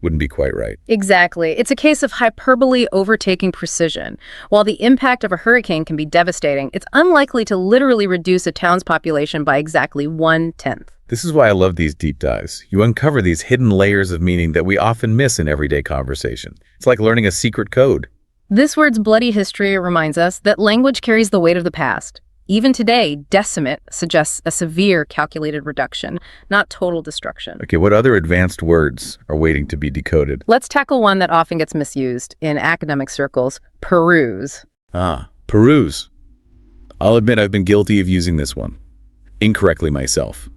wouldn't be quite right. Exactly. It's a case of hyperbole overtaking precision. While the impact of a hurricane can be devastating, it's unlikely to literally reduce a town's population by exactly 1/10. This is why I love these deep dives. You uncover these hidden layers of meaning that we often miss in everyday conversation. It's like learning a secret code. This word's bloody history reminds us that language carries the weight of the past. Even today, decimate suggests a severe calculated reduction, not total destruction. Okay, what other advanced words are waiting to be decoded? Let's tackle one that often gets misused in academic circles: peruse. Peruse. I'll admit I've been guilty of using this one incorrectly myself.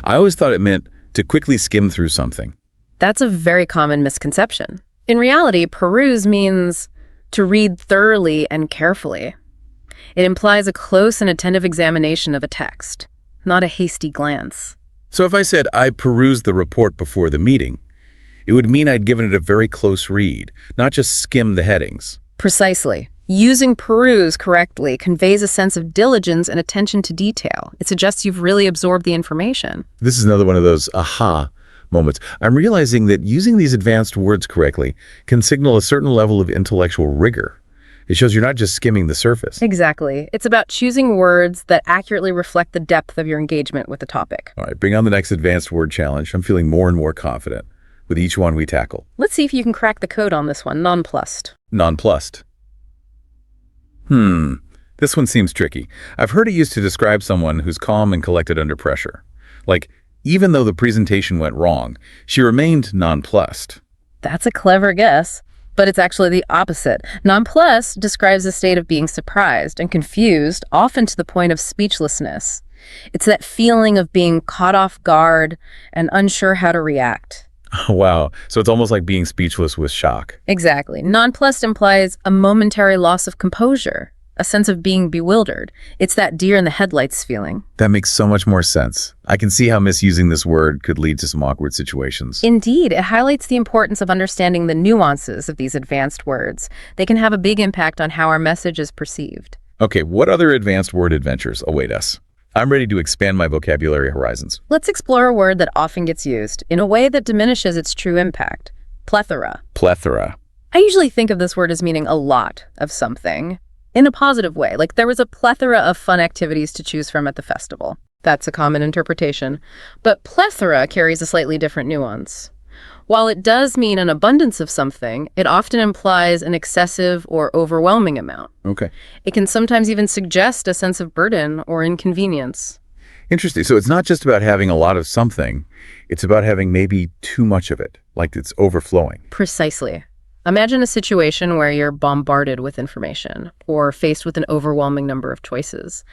I always thought it meant to quickly skim through something. That's a very common misconception. In reality, peruse means to read thoroughly and carefully. It implies a close and attentive examination of a text, not a hasty glance. So if I said I perused the report before the meeting, it would mean I'd given it a very close read, not just skim the headings. Precisely. Using peruse correctly conveys a sense of diligence and attention to detail. It suggests you've really absorbed the information. This is another one of those aha moments. I'm realizing that using these advanced words correctly can signal a certain level of intellectual rigor. It shows you're not just skimming the surface. Exactly. It's about choosing words that accurately reflect the depth of your engagement with the topic. All right, bring on the next advanced word challenge. I'm feeling more and more confident with each one we tackle. Let's see if you can crack the code on this one. Nonplussed. Nonplussed. This one seems tricky. I've heard it used to describe someone who's calm and collected under pressure. Like, even though the presentation went wrong, she remained nonplussed. That's a clever guess, but it's actually the opposite. Nonplussed describes a state of being surprised and confused, often to the point of speechlessness. It's that feeling of being caught off guard and unsure how to react. Wow. So it's almost like being speechless with shock. Exactly. Nonplussed implies a momentary loss of composure, a sense of being bewildered. It's that deer in the headlights feeling. That makes so much more sense. I can see how misusing this word could lead to some awkward situations. Indeed, it highlights the importance of understanding the nuances of these advanced words. They can have a big impact on how our message is perceived. Okay, what other advanced word adventures await us? I'm ready to expand my vocabulary horizons. Let's explore a word that often gets used in a way that diminishes its true impact. Plethora. Plethora. I usually think of this word as meaning a lot of something. In a positive way, like there was a plethora of fun activities to choose from at the festival. That's a common interpretation. But plethora carries a slightly different nuance. While it does mean an abundance of something, it often implies an excessive or overwhelming amount. Okay. It can sometimes even suggest a sense of burden or inconvenience. Interesting. So it's not just about having a lot of something, it's about having maybe too much of it, like it's overflowing. Precisely. Imagine a situation where you're bombarded with information or faced with an overwhelming number of choices.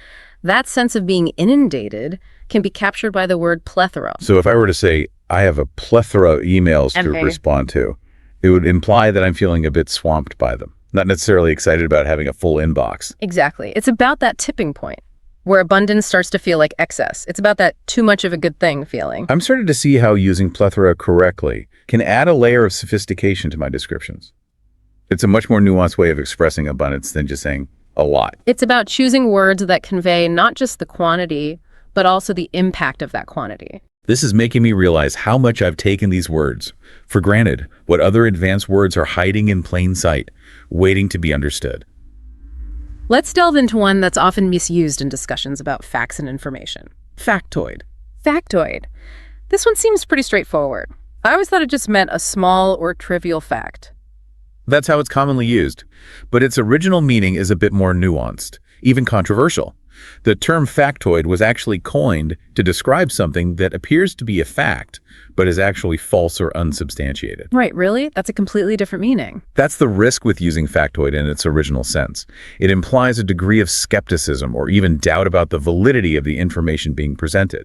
That sense of being inundated can be captured by the word plethora. So if I were to say, I have a plethora of emails to respond to, it would imply that I'm feeling a bit swamped by them, not necessarily excited about having a full inbox. Exactly. It's about that tipping point where abundance starts to feel like excess. It's about that too much of a good thing feeling. I'm starting to see how using plethora correctly can add a layer of sophistication to my descriptions. It's a much more nuanced way of expressing abundance than just saying a lot. It's about choosing words that convey not just the quantity, but also the impact of that quantity. This is making me realize how much I've taken these words for granted, what other advanced words are hiding in plain sight, waiting to be understood. Let's delve into one that's often misused in discussions about facts and information. Factoid. Factoid. This one seems pretty straightforward. I always thought it just meant a small or trivial fact. That's how it's commonly used, but its original meaning is a bit more nuanced, even controversial. The term factoid was actually coined to describe something that appears to be a fact, but is actually false or unsubstantiated. Right, really? That's a completely different meaning. That's the risk with using factoid in its original sense. It implies a degree of skepticism or even doubt about the validity of the information being presented.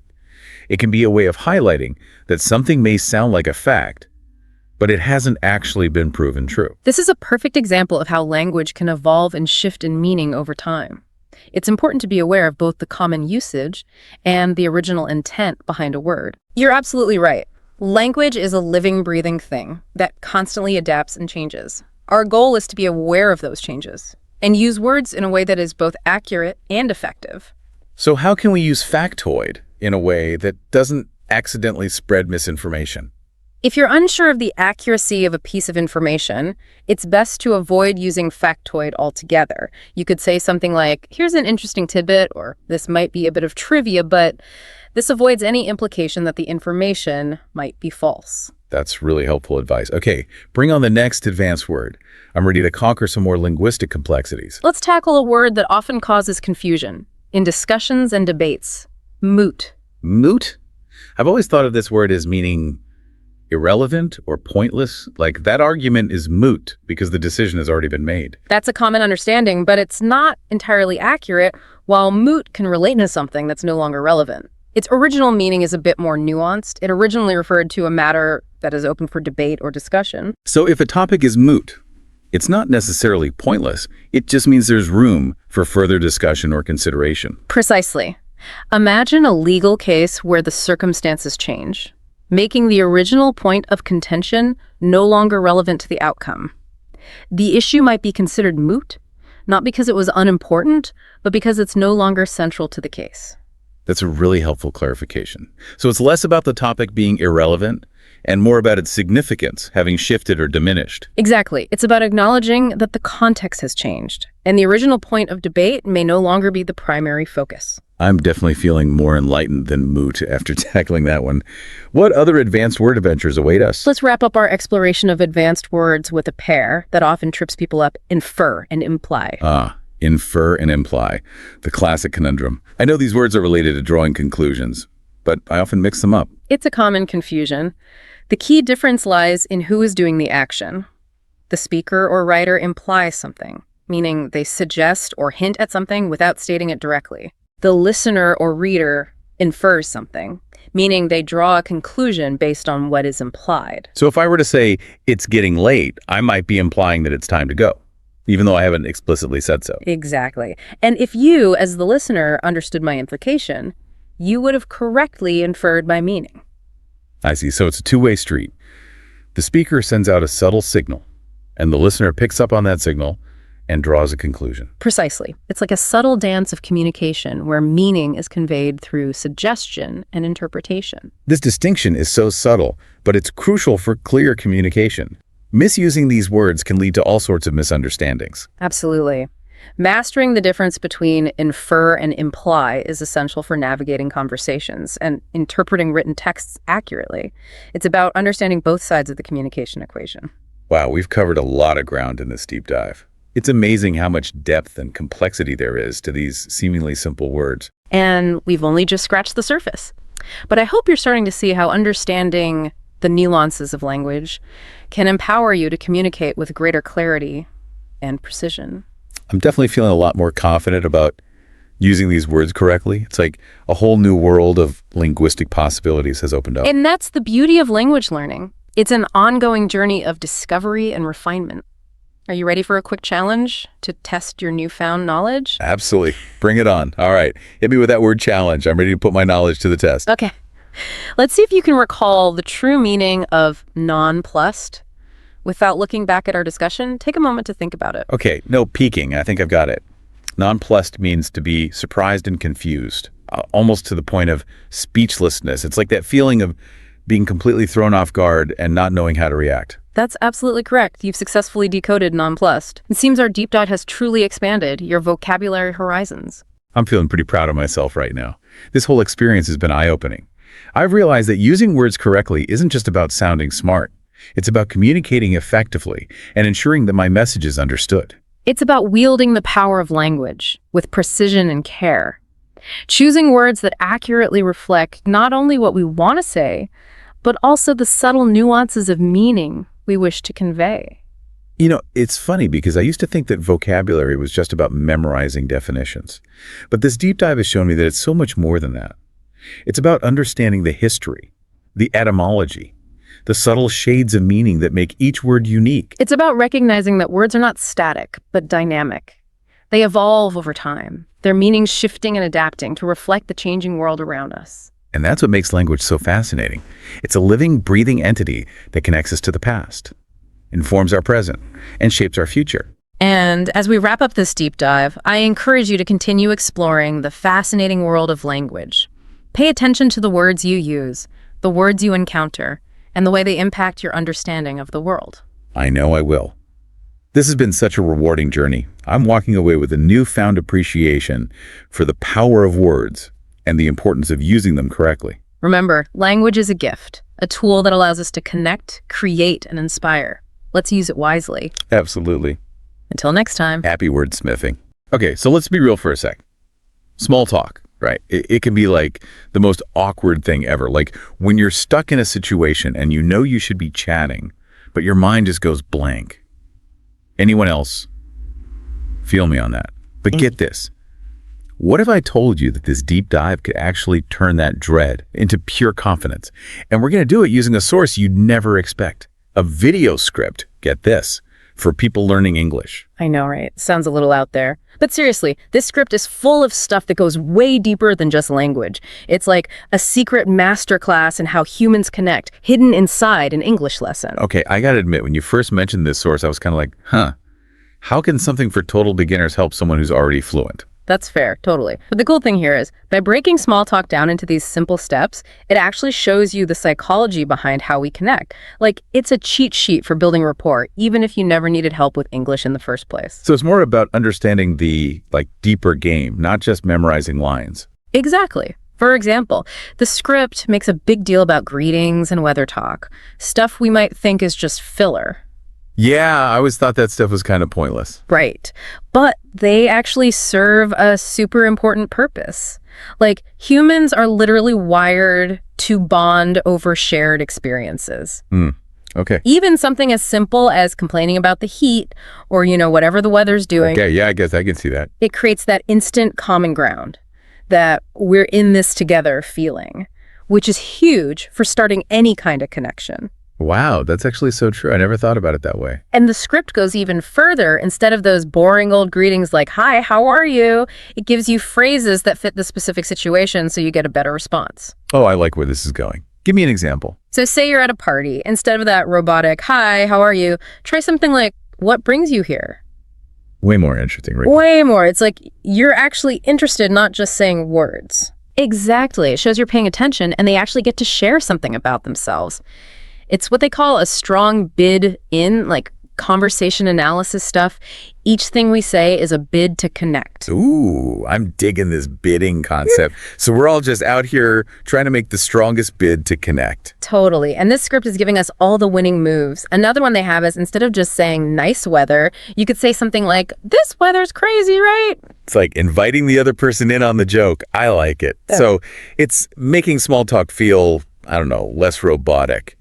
It can be a way of highlighting that something may sound like a fact, but it hasn't actually been proven true. This is a perfect example of how language can evolve and shift in meaning over time. It's important to be aware of both the common usage and the original intent behind a word. You're absolutely right. Language is a living, breathing thing that constantly adapts and changes. Our goal is to be aware of those changes and use words in a way that is both accurate and effective. So how can we use factoid in a way that doesn't accidentally spread misinformation? If you're unsure of the accuracy of a piece of information, it's best to avoid using factoid altogether. You could say something like, here's an interesting tidbit, or this might be a bit of trivia, but this avoids any implication that the information might be false. That's really helpful advice. Okay, bring on the next advanced word. I'm ready to conquer some more linguistic complexities. Let's tackle a word that often causes confusion in discussions and debates. Moot. Moot? I've always thought of this word as meaning irrelevant or pointless. Like that argument is moot because the decision has already been made. That's a common understanding, but it's not entirely accurate. While moot can relate to something that's no longer relevant, its original meaning is a bit more nuanced. It originally referred to a matter that is open for debate or discussion. So if a topic is moot, it's not necessarily pointless. It just means there's room for further discussion or consideration. Precisely. Imagine a legal case where the circumstances change, making the original point of contention no longer relevant to the outcome. The issue might be considered moot, not because it was unimportant, but because it's no longer central to the case. That's a really helpful clarification. So it's less about the topic being irrelevant and more about its significance having shifted or diminished. Exactly. It's about acknowledging that the context has changed, and the original point of debate may no longer be the primary focus. I'm definitely feeling more enlightened than moot after tackling that one. What other advanced word adventures await us? Let's wrap up our exploration of advanced words with a pair that often trips people up: infer and imply. Infer and imply, the classic conundrum. I know these words are related to drawing conclusions, but I often mix them up. It's a common confusion. The key difference lies in who is doing the action. The speaker or writer implies something, meaning they suggest or hint at something without stating it directly. The listener or reader infers something, meaning they draw a conclusion based on what is implied. So if I were to say, it's getting late, I might be implying that it's time to go, even though I haven't explicitly said so. Exactly. And if you, as the listener, understood my implication, you would have correctly inferred my meaning. I see. So it's a two-way street. The speaker sends out a subtle signal, and the listener picks up on that signal and draws a conclusion. Precisely. It's like a subtle dance of communication where meaning is conveyed through suggestion and interpretation. This distinction is so subtle, but it's crucial for clear communication. Misusing these words can lead to all sorts of misunderstandings. Absolutely. Mastering the difference between infer and imply is essential for navigating conversations and interpreting written texts accurately. It's about understanding both sides of the communication equation. Wow, we've covered a lot of ground in this deep dive. It's amazing how much depth and complexity there is to these seemingly simple words. And we've only just scratched the surface. But I hope you're starting to see how understanding the nuances of language can empower you to communicate with greater clarity and precision. I'm definitely feeling a lot more confident about using these words correctly. It's like a whole new world of linguistic possibilities has opened up. And that's the beauty of language learning. It's an ongoing journey of discovery and refinement. Are you ready for a quick challenge to test your newfound knowledge? Absolutely. Bring it on. All right. Hit me with that word challenge. I'm ready to put my knowledge to the test. Okay. Let's see if you can recall the true meaning of nonplussed. Without looking back at our discussion, take a moment to think about it. Okay. No peeking. I think I've got it. Nonplussed means to be surprised and confused, almost to the point of speechlessness. It's like that feeling of being completely thrown off guard and not knowing how to react. That's absolutely correct. You've successfully decoded nonplussed. It seems our deep dive has truly expanded your vocabulary horizons. I'm feeling pretty proud of myself right now. This whole experience has been eye-opening. I've realized that using words correctly isn't just about sounding smart. It's about communicating effectively and ensuring that my message is understood. It's about wielding the power of language with precision and care. Choosing words that accurately reflect not only what we want to say, but also the subtle nuances of meaning we wish to convey. You know, it's funny because I used to think that vocabulary was just about memorizing definitions. But this deep dive has shown me that it's so much more than that. It's about understanding the history, the etymology, the subtle shades of meaning that make each word unique. It's about recognizing that words are not static, but dynamic. They evolve over time, their meanings shifting and adapting to reflect the changing world around us. And that's what makes language so fascinating. It's a living, breathing entity that connects us to the past, informs our present, and shapes our future. And as we wrap up this deep dive, I encourage you to continue exploring the fascinating world of language. Pay attention to the words you use, the words you encounter, and the way they impact your understanding of the world. I know I will. This has been such a rewarding journey. I'm walking away with a newfound appreciation for the power of words and the importance of using them correctly. Remember, language is a gift, a tool that allows us to connect, create, and inspire. Let's use it wisely. Absolutely. Until next time. Happy wordsmithing. Okay, so let's be real for a sec. Small talk, right? It can be like the most awkward thing ever. Like when you're stuck in a situation and you know you should be chatting, but your mind just goes blank. Anyone else? Feel me on that. But get this. What if I told you that this deep dive could actually turn that dread into pure confidence? And we're going to do it using a source you'd never expect. A video script, get this, for people learning English. I know, right? Sounds a little out there. But seriously, this script is full of stuff that goes way deeper than just language. It's like a secret masterclass in how humans connect, hidden inside an English lesson. Okay, I gotta admit, when you first mentioned this source, I was kind of like, how can something for total beginners help someone who's already fluent? That's fair, totally. But the cool thing here is, by breaking small talk down into these simple steps, it actually shows you the psychology behind how we connect. Like, it's a cheat sheet for building rapport, even if you never needed help with English in the first place. So it's more about understanding the, deeper game, not just memorizing lines. Exactly. For example, the script makes a big deal about greetings and weather talk, stuff we might think is just filler. Yeah, I always thought that stuff was kind of pointless. Right. But they actually serve a super important purpose. Like, humans are literally wired to bond over shared experiences. Okay. Even something as simple as complaining about the heat or, whatever the weather's doing. Okay, yeah, I guess I can see that. It creates that instant common ground, that we're in this together feeling, which is huge for starting any kind of connection. Wow, that's actually so true. I never thought about it that way. And the script goes even further. Instead of those boring old greetings like, "Hi, how are you?" it gives you phrases that fit the specific situation so you get a better response. Oh, I like where this is going. Give me an example. So say you're at a party. Instead of that robotic, "Hi, how are you?" try something like, "What brings you here?" Way more interesting, right? Way more. It's like you're actually interested, not just saying words. Exactly. It shows you're paying attention and they actually get to share something about themselves. It's what they call a strong bid in, like conversation analysis stuff. Each thing we say is a bid to connect. Ooh, I'm digging this bidding concept. So we're all just out here trying to make the strongest bid to connect. Totally. And this script is giving us all the winning moves. Another one they have is instead of just saying nice weather, you could say something like, "This weather's crazy, right?" It's like inviting the other person in on the joke. I like it. Yeah. So it's making small talk feel, I don't know, less robotic.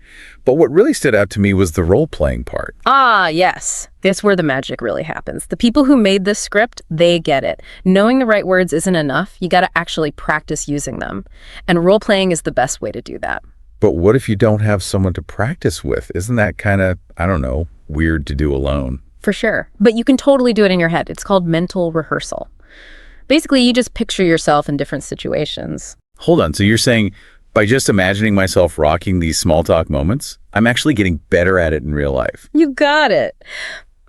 But what really stood out to me was the role-playing part. Ah, yes. That's where the magic really happens. The people who made this script, they get it. Knowing the right words isn't enough. You got to actually practice using them. And role-playing is the best way to do that. But what if you don't have someone to practice with? Isn't that kind of, I don't know, weird to do alone? For sure. But you can totally do it in your head. It's called mental rehearsal. Basically, you just picture yourself in different situations. Hold on. So you're saying by just imagining myself rocking these small talk moments, I'm actually getting better at it in real life? You got it.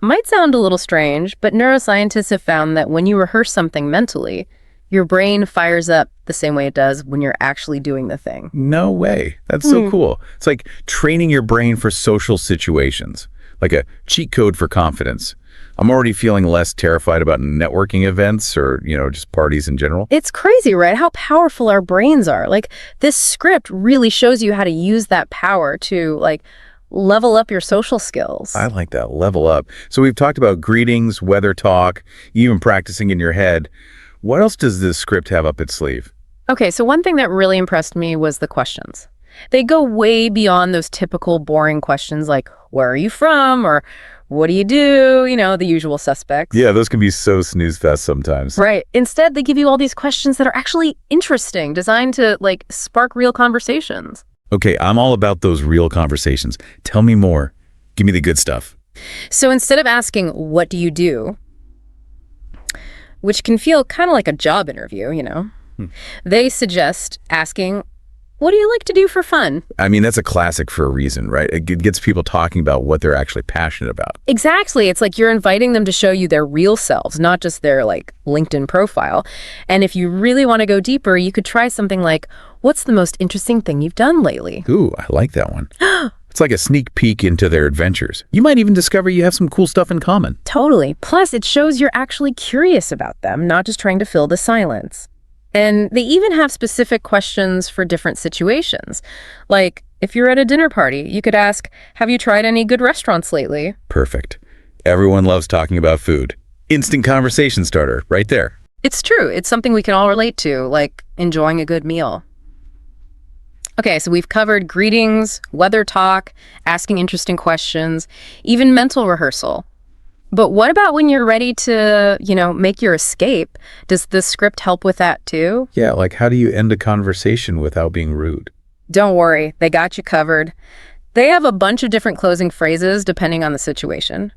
Might sound a little strange, but neuroscientists have found that when you rehearse something mentally, your brain fires up the same way it does when you're actually doing the thing. No way. That's so cool. It's like training your brain for social situations, like a cheat code for confidence. I'm already feeling less terrified about networking events or, just parties in general. It's crazy, right? How powerful our brains are. Like, this script really shows you how to use that power to, level up your social skills. I like that, level up. So we've talked about greetings, weather talk, even practicing in your head. What else does this script have up its sleeve? Okay, so one thing that really impressed me was the questions. They go way beyond those typical boring questions like, "Where are you from?" or "What do you do?" The usual suspects. Yeah, those can be so snooze fest sometimes. Right. Instead, they give you all these questions that are actually interesting, designed to, spark real conversations. Okay, I'm all about those real conversations. Tell me more. Give me the good stuff. So instead of asking, "What do you do?" which can feel kind of like a job interview, they suggest asking, "What do you like to do for fun?" I mean, that's a classic for a reason, right? It gets people talking about what they're actually passionate about. Exactly. It's like you're inviting them to show you their real selves, not just their LinkedIn profile. And if you really want to go deeper, you could try something like, "What's the most interesting thing you've done lately?" Ooh, I like that one. It's like a sneak peek into their adventures. You might even discover you have some cool stuff in common. Totally. Plus, it shows you're actually curious about them, not just trying to fill the silence. And they even have specific questions for different situations. Like, if you're at a dinner party, you could ask, "Have you tried any good restaurants lately?" Perfect. Everyone loves talking about food. Instant conversation starter, right there. It's true. It's something we can all relate to, like enjoying a good meal. Okay, so we've covered greetings, weather talk, asking interesting questions, even mental rehearsal. But what about when you're ready to, make your escape? Does the script help with that too? Yeah, like how do you end a conversation without being rude? Don't worry, they got you covered. They have a bunch of different closing phrases depending on the situation.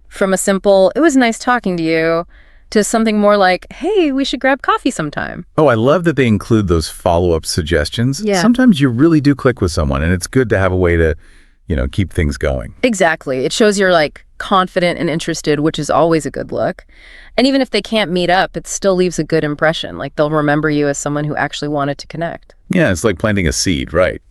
From a simple, "It was nice talking to you," to something more like, "Hey, we should grab coffee sometime." Oh, I love that they include those follow-up suggestions. Yeah. Sometimes you really do click with someone, and it's good to have a way to, keep things going. Exactly. It shows you're confident and interested, which is always a good look. And even if they can't meet up, it still leaves a good impression. They'll remember you as someone who actually wanted to connect. Yeah, it's like planting a seed, right?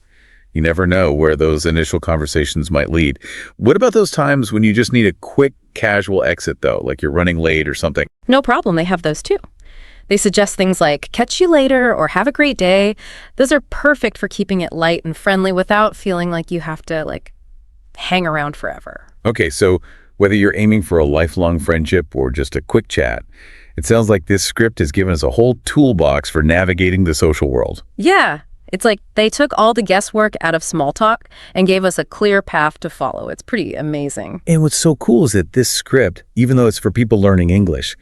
You never know where those initial conversations might lead. What about those times when you just need a quick, casual exit, though, like you're running late or something? No problem. They have those too. They suggest things like "catch you later" or "have a great day." Those are perfect for keeping it light and friendly without feeling like you have to, hang around forever. Okay, so whether you're aiming for a lifelong friendship or just a quick chat, it sounds like this script has given us a whole toolbox for navigating the social world. Yeah, it's like they took all the guesswork out of small talk and gave us a clear path to follow. It's pretty amazing. And what's so cool is that this script, even though it's for people learning English,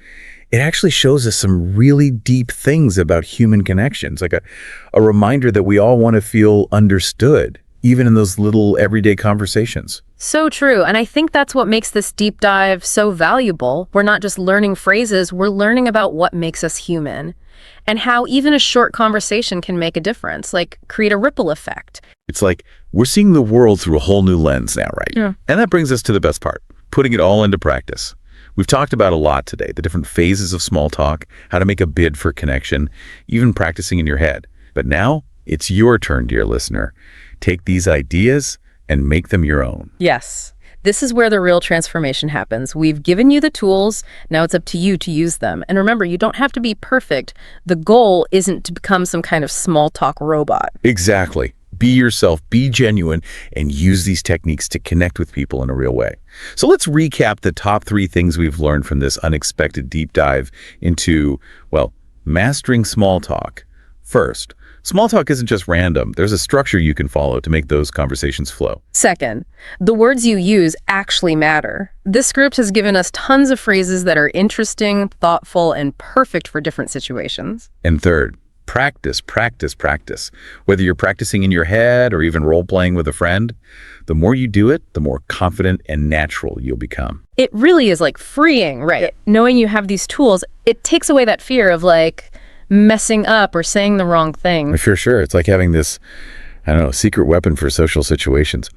it actually shows us some really deep things about human connections, like a reminder that we all want to feel understood, even in those little everyday conversations. So true. And I think that's what makes this deep dive so valuable. We're not just learning phrases, we're learning about what makes us human and how even a short conversation can make a difference, like create a ripple effect. It's like we're seeing the world through a whole new lens now, right? Yeah. And that brings us to the best part, putting it all into practice. We've talked about a lot today, the different phases of small talk, how to make a bid for connection, even practicing in your head. But now it's your turn, dear listener. Take these ideas and make them your own. Yes. This is where the real transformation happens. We've given you the tools. Now it's up to you to use them. And remember, you don't have to be perfect. The goal isn't to become some kind of small talk robot. Exactly. Be yourself, be genuine, and use these techniques to connect with people in a real way. So let's recap the top 3 things we've learned from this unexpected deep dive into, well, mastering small talk. First, small talk isn't just random. There's a structure you can follow to make those conversations flow. Second, the words you use actually matter. This script has given us tons of phrases that are interesting, thoughtful, and perfect for different situations. And third, practice, practice, practice. Whether you're practicing in your head or even role-playing with a friend, the more you do it, the more confident and natural you'll become. It really is like freeing, right? Yeah. Knowing you have these tools, it takes away that fear of like messing up or saying the wrong thing. For sure. It's like having this, I don't know, secret weapon for social situations.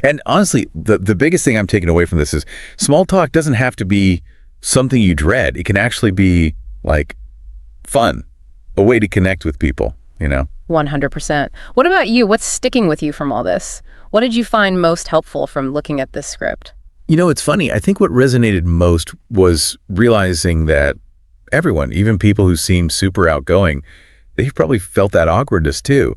And honestly, the biggest thing I'm taking away from this is small talk doesn't have to be something you dread. It can actually be like fun, a way to connect with people, you know? 100%. What about you? What's sticking with you from all this? What did you find most helpful from looking at this script? You know, it's funny. I think what resonated most was realizing that everyone, even people who seem super outgoing, they've probably felt that awkwardness too.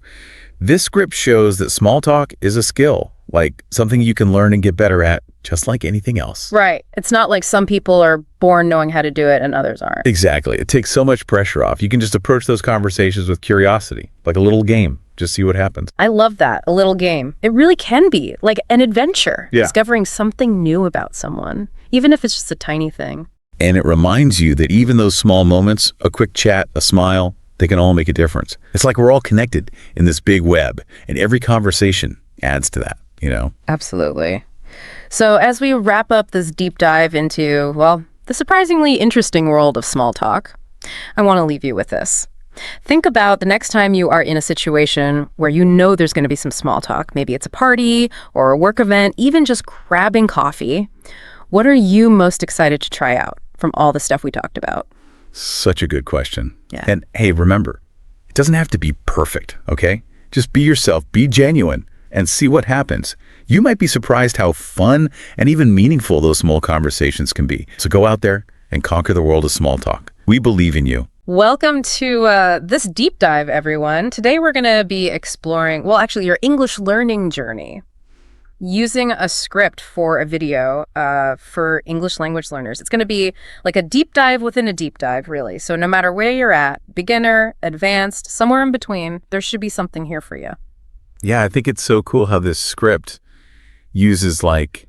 This script shows that small talk is a skill, like something you can learn and get better at, just like anything else. Right. It's not like some people are born knowing how to do it and others aren't. Exactly. It takes so much pressure off. You can just approach those conversations with curiosity, like a little game. Just see what happens. I love that. A little game. It really can be like an adventure, Yeah. Discovering something new about someone, even if it's just a tiny thing. And it reminds you that even those small moments, a quick chat, a smile, they can all make a difference. It's like we're all connected in this big web, and every conversation adds to that, you know? Absolutely. So as we wrap up this deep dive into, well, the surprisingly interesting world of small talk, I want to leave you with this. Think about the next time you are in a situation where you know there's going to be some small talk. Maybe it's a party or a work event, even just grabbing coffee. What are you most excited to try out from all the stuff we talked about? Such a good question. Yeah. And hey, remember, it doesn't have to be perfect, okay? Just be yourself, be genuine, and see what happens. You might be surprised how fun and even meaningful those small conversations can be. So go out there and conquer the world of small talk. We believe in you. Welcome to this deep dive, everyone. Today we're going to be exploring, well, actually, your English learning journey using a script for a video for English language learners. It's going to be like a deep dive within a deep dive, really. So no matter where you're at, beginner, advanced, somewhere in between, there should be something here for you. Yeah, I think it's so cool how this script uses like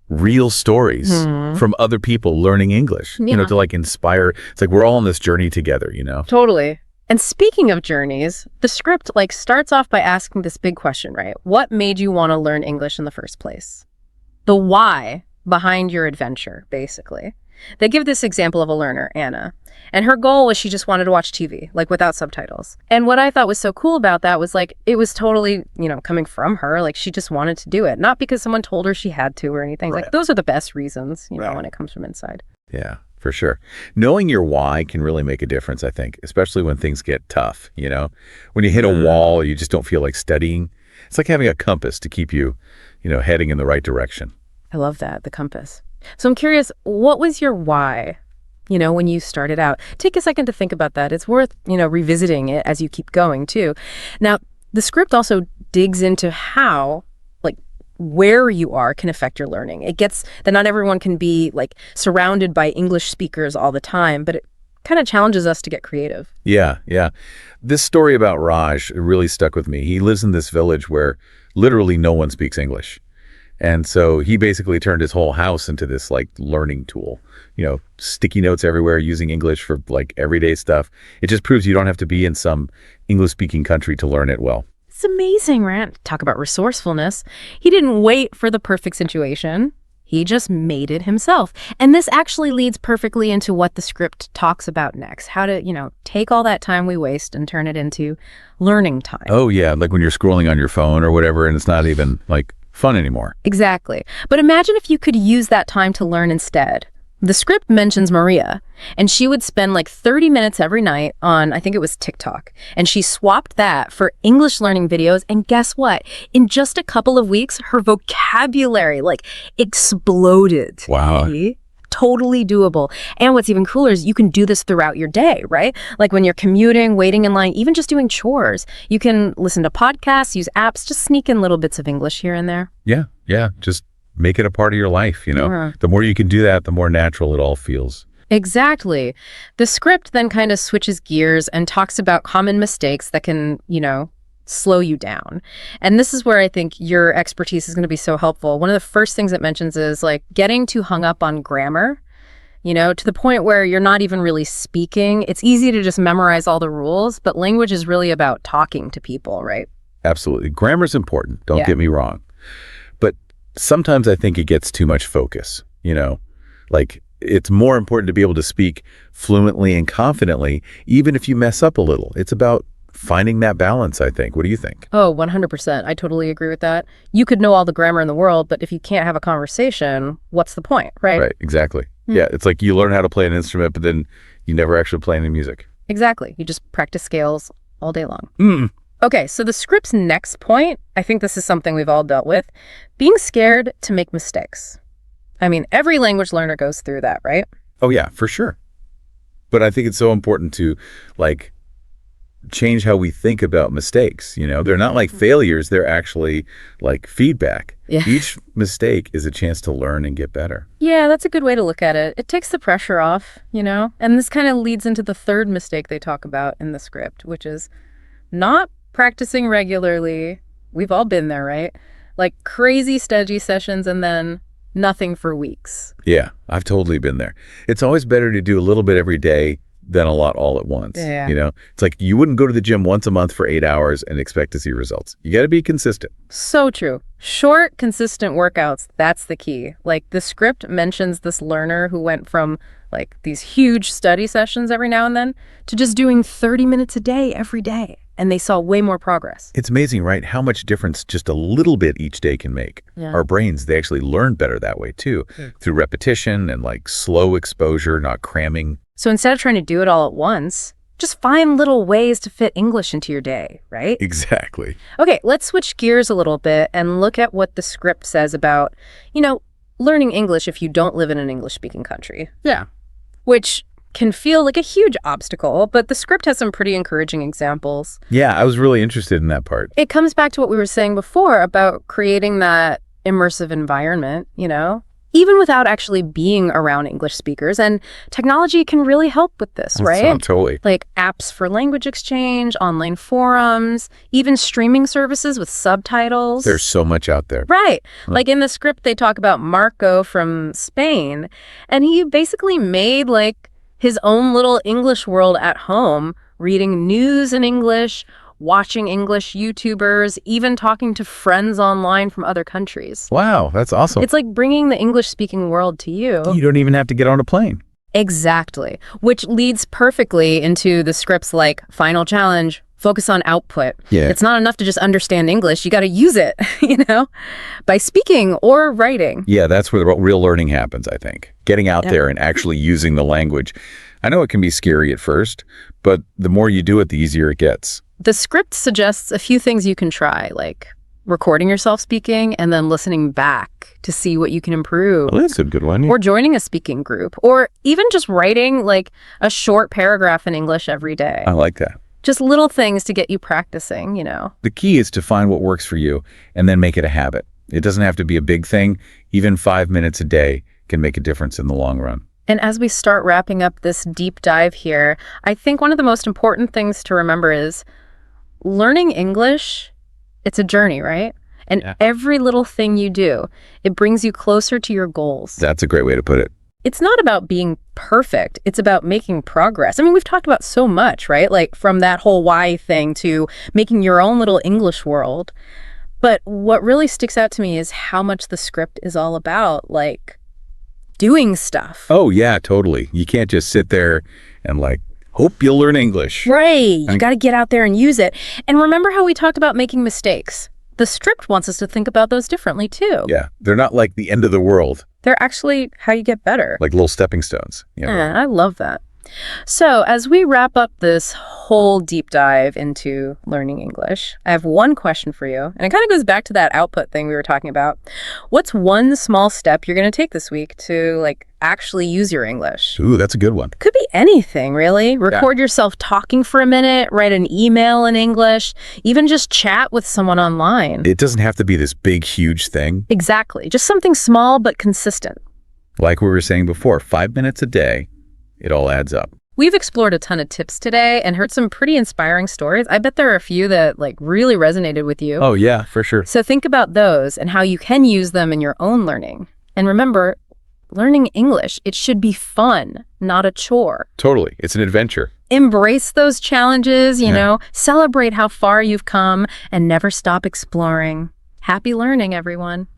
real stories from other people learning English, you know, to like inspire. It's like we're all on this journey together, you know? Totally. And speaking of journeys, the script like starts off by asking this big question, right? What made you want to learn English in the first place? The why behind your adventure, basically. They give this example of a learner, Anna, and her goal was she just wanted to watch TV, like without subtitles. And what I thought was so cool about that was like, it was totally, you know, coming from her, like she just wanted to do it, not because someone told her she had to or anything. Right. Like those are the best reasons, you know, when it comes from inside. Yeah, for sure. Knowing your why can really make a difference, I think, especially when things get tough, you know? When you hit a wall, you just don't feel like studying. It's like having a compass to keep you, you know, heading in the right direction. I love that, the compass. So I'm curious, what was your why, you know, when you started out? Take a second to think about that. It's worth, you know, revisiting it as you keep going too. Now, the script also digs into how, like, where you are can affect your learning. It gets that not everyone can be like surrounded by English speakers all the time, but it kind of challenges us to get creative. Yeah, yeah. This story about Raj really stuck with me. He lives in this village where literally no one speaks English. And so he basically turned his whole house into this like learning tool, sticky notes everywhere, using English for like everyday stuff. It just proves you don't have to be in some English speaking country to learn it well. It's amazing, right? Talk about resourcefulness. He didn't wait for the perfect situation. He just made it himself. And this actually leads perfectly into what the script talks about next. How to, take all that time we waste and turn it into learning time. Oh, yeah. Like when you're scrolling on your phone or whatever, and it's not even like fun anymore. Exactly. But imagine if you could use that time to learn instead. The script mentions Maria, and she would spend like 30 minutes every night on, I think it was TikTok, and she swapped that for English learning videos, and guess what? In just a couple of weeks, her vocabulary like exploded. Wow. See? Totally doable. And what's even cooler is you can do this throughout your day, right? Like when you're commuting, waiting in line, even just doing chores. You can listen to podcasts, use apps, just sneak in little bits of English here and there. Yeah, just make it a part of your life, The more you can do that, the more natural it all feels. Exactly. The script then kind of switches gears and talks about common mistakes that can, slow you down. And this is where I think your expertise is going to be so helpful. One of the first things it mentions is like getting too hung up on grammar, to the point where you're not even really speaking. It's easy to just memorize all the rules, but language is really about talking to people, right? Absolutely. Grammar's important. Don't get me wrong. But sometimes I think it gets too much focus, like it's more important to be able to speak fluently and confidently, even if you mess up a little. It's about finding that balance, I think. What do you think? Oh, 100%. I totally agree with that. You could know all the grammar in the world, but if you can't have a conversation, what's the point, right? Right, exactly. Yeah, it's like you learn how to play an instrument, but then you never actually play any music. Exactly. You just practice scales all day long. Okay, so the script's next point, I think this is something we've all dealt with, being scared to make mistakes. I mean, every language learner goes through that, right? Oh, yeah, for sure. But I think it's so important to, like, change how we think about mistakes. They're not like failures. They're actually like feedback. Yeah. Each mistake is a chance to learn and get better. Yeah, that's a good way to look at it. It takes the pressure off, And this kind of leads into the third mistake they talk about in the script, which is not practicing regularly. We've all been there, right? Like crazy study sessions and then nothing for weeks. Yeah, I've totally been there. It's always better to do a little bit every day than a lot all at once. Yeah. It's like you wouldn't go to the gym once a month for 8 hours and expect to see results. You got to be consistent. So true. Short, consistent workouts, that's the key. Like the script mentions this learner who went from like these huge study sessions every now and then to just doing 30 minutes a day every day. And they saw way more progress. It's amazing, right? How much difference just a little bit each day can make. Yeah. Our brains, they actually learn better that way too, through repetition and like slow exposure, not cramming. So instead of trying to do it all at once, just find little ways to fit English into your day, right? Exactly. Okay, let's switch gears a little bit and look at what the script says about, learning English if you don't live in an English-speaking country. Yeah. Which can feel like a huge obstacle, but the script has some pretty encouraging examples. Yeah, I was really interested in that part. It comes back to what we were saying before about creating that immersive environment, even without actually being around English speakers. And technology can really help with this, right? Totally. Like apps for language exchange, online forums, even streaming services with subtitles. There's so much out there. Right. Like in the script, they talk about Marco from Spain, and he basically made like his own little English world at home, reading news in English, watching English YouTubers, even talking to friends online from other countries. Wow, that's awesome. It's like bringing the English-speaking world to you. You don't even have to get on a plane. Exactly. Which leads perfectly into the script's like final challenge, focus on output. Yeah. It's not enough to just understand English. You got to use it, by speaking or writing. Yeah, that's where the real learning happens, I think. Getting out there and actually using the language. I know it can be scary at first, but the more you do it, the easier it gets. The script suggests a few things you can try, like recording yourself speaking and then listening back to see what you can improve. Well, that's a good one. Or joining a speaking group, or even just writing like a short paragraph in English every day. I like that. Just little things to get you practicing, The key is to find what works for you and then make it a habit. It doesn't have to be a big thing. Even 5 minutes a day can make a difference in the long run. And as we start wrapping up this deep dive here, I think one of the most important things to remember is learning English, it's a journey, right? And every little thing you do, it brings you closer to your goals. That's a great way to put it. It's not about being perfect. It's about making progress. I mean, we've talked about so much, right? Like from that whole why thing to making your own little English world. But what really sticks out to me is how much the script is all about, like, doing stuff. Oh, yeah, totally. You can't just sit there and hope you'll learn English. Right. You got to get out there and use it. And remember how we talked about making mistakes? The script wants us to think about those differently, too. Yeah. They're not like the end of the world. They're actually how you get better. Like little stepping stones. I love that. So as we wrap up this whole deep dive into learning English, I have one question for you. And it kind of goes back to that output thing we were talking about. What's one small step you're going to take this week to actually use your English? Ooh, that's a good one. Could be anything, really. Record yourself talking for a minute, write an email in English, even just chat with someone online. It doesn't have to be this big, huge thing. Exactly. Just something small but consistent. Like we were saying before, 5 minutes a day, it all adds up. We've explored a ton of tips today and heard some pretty inspiring stories. I bet there are a few that really resonated with you. Oh, yeah, for sure. So think about those and how you can use them in your own learning. And remember, learning English, it should be fun, not a chore. Totally. It's an adventure. Embrace those challenges, you know, celebrate how far you've come and never stop exploring. Happy learning, everyone.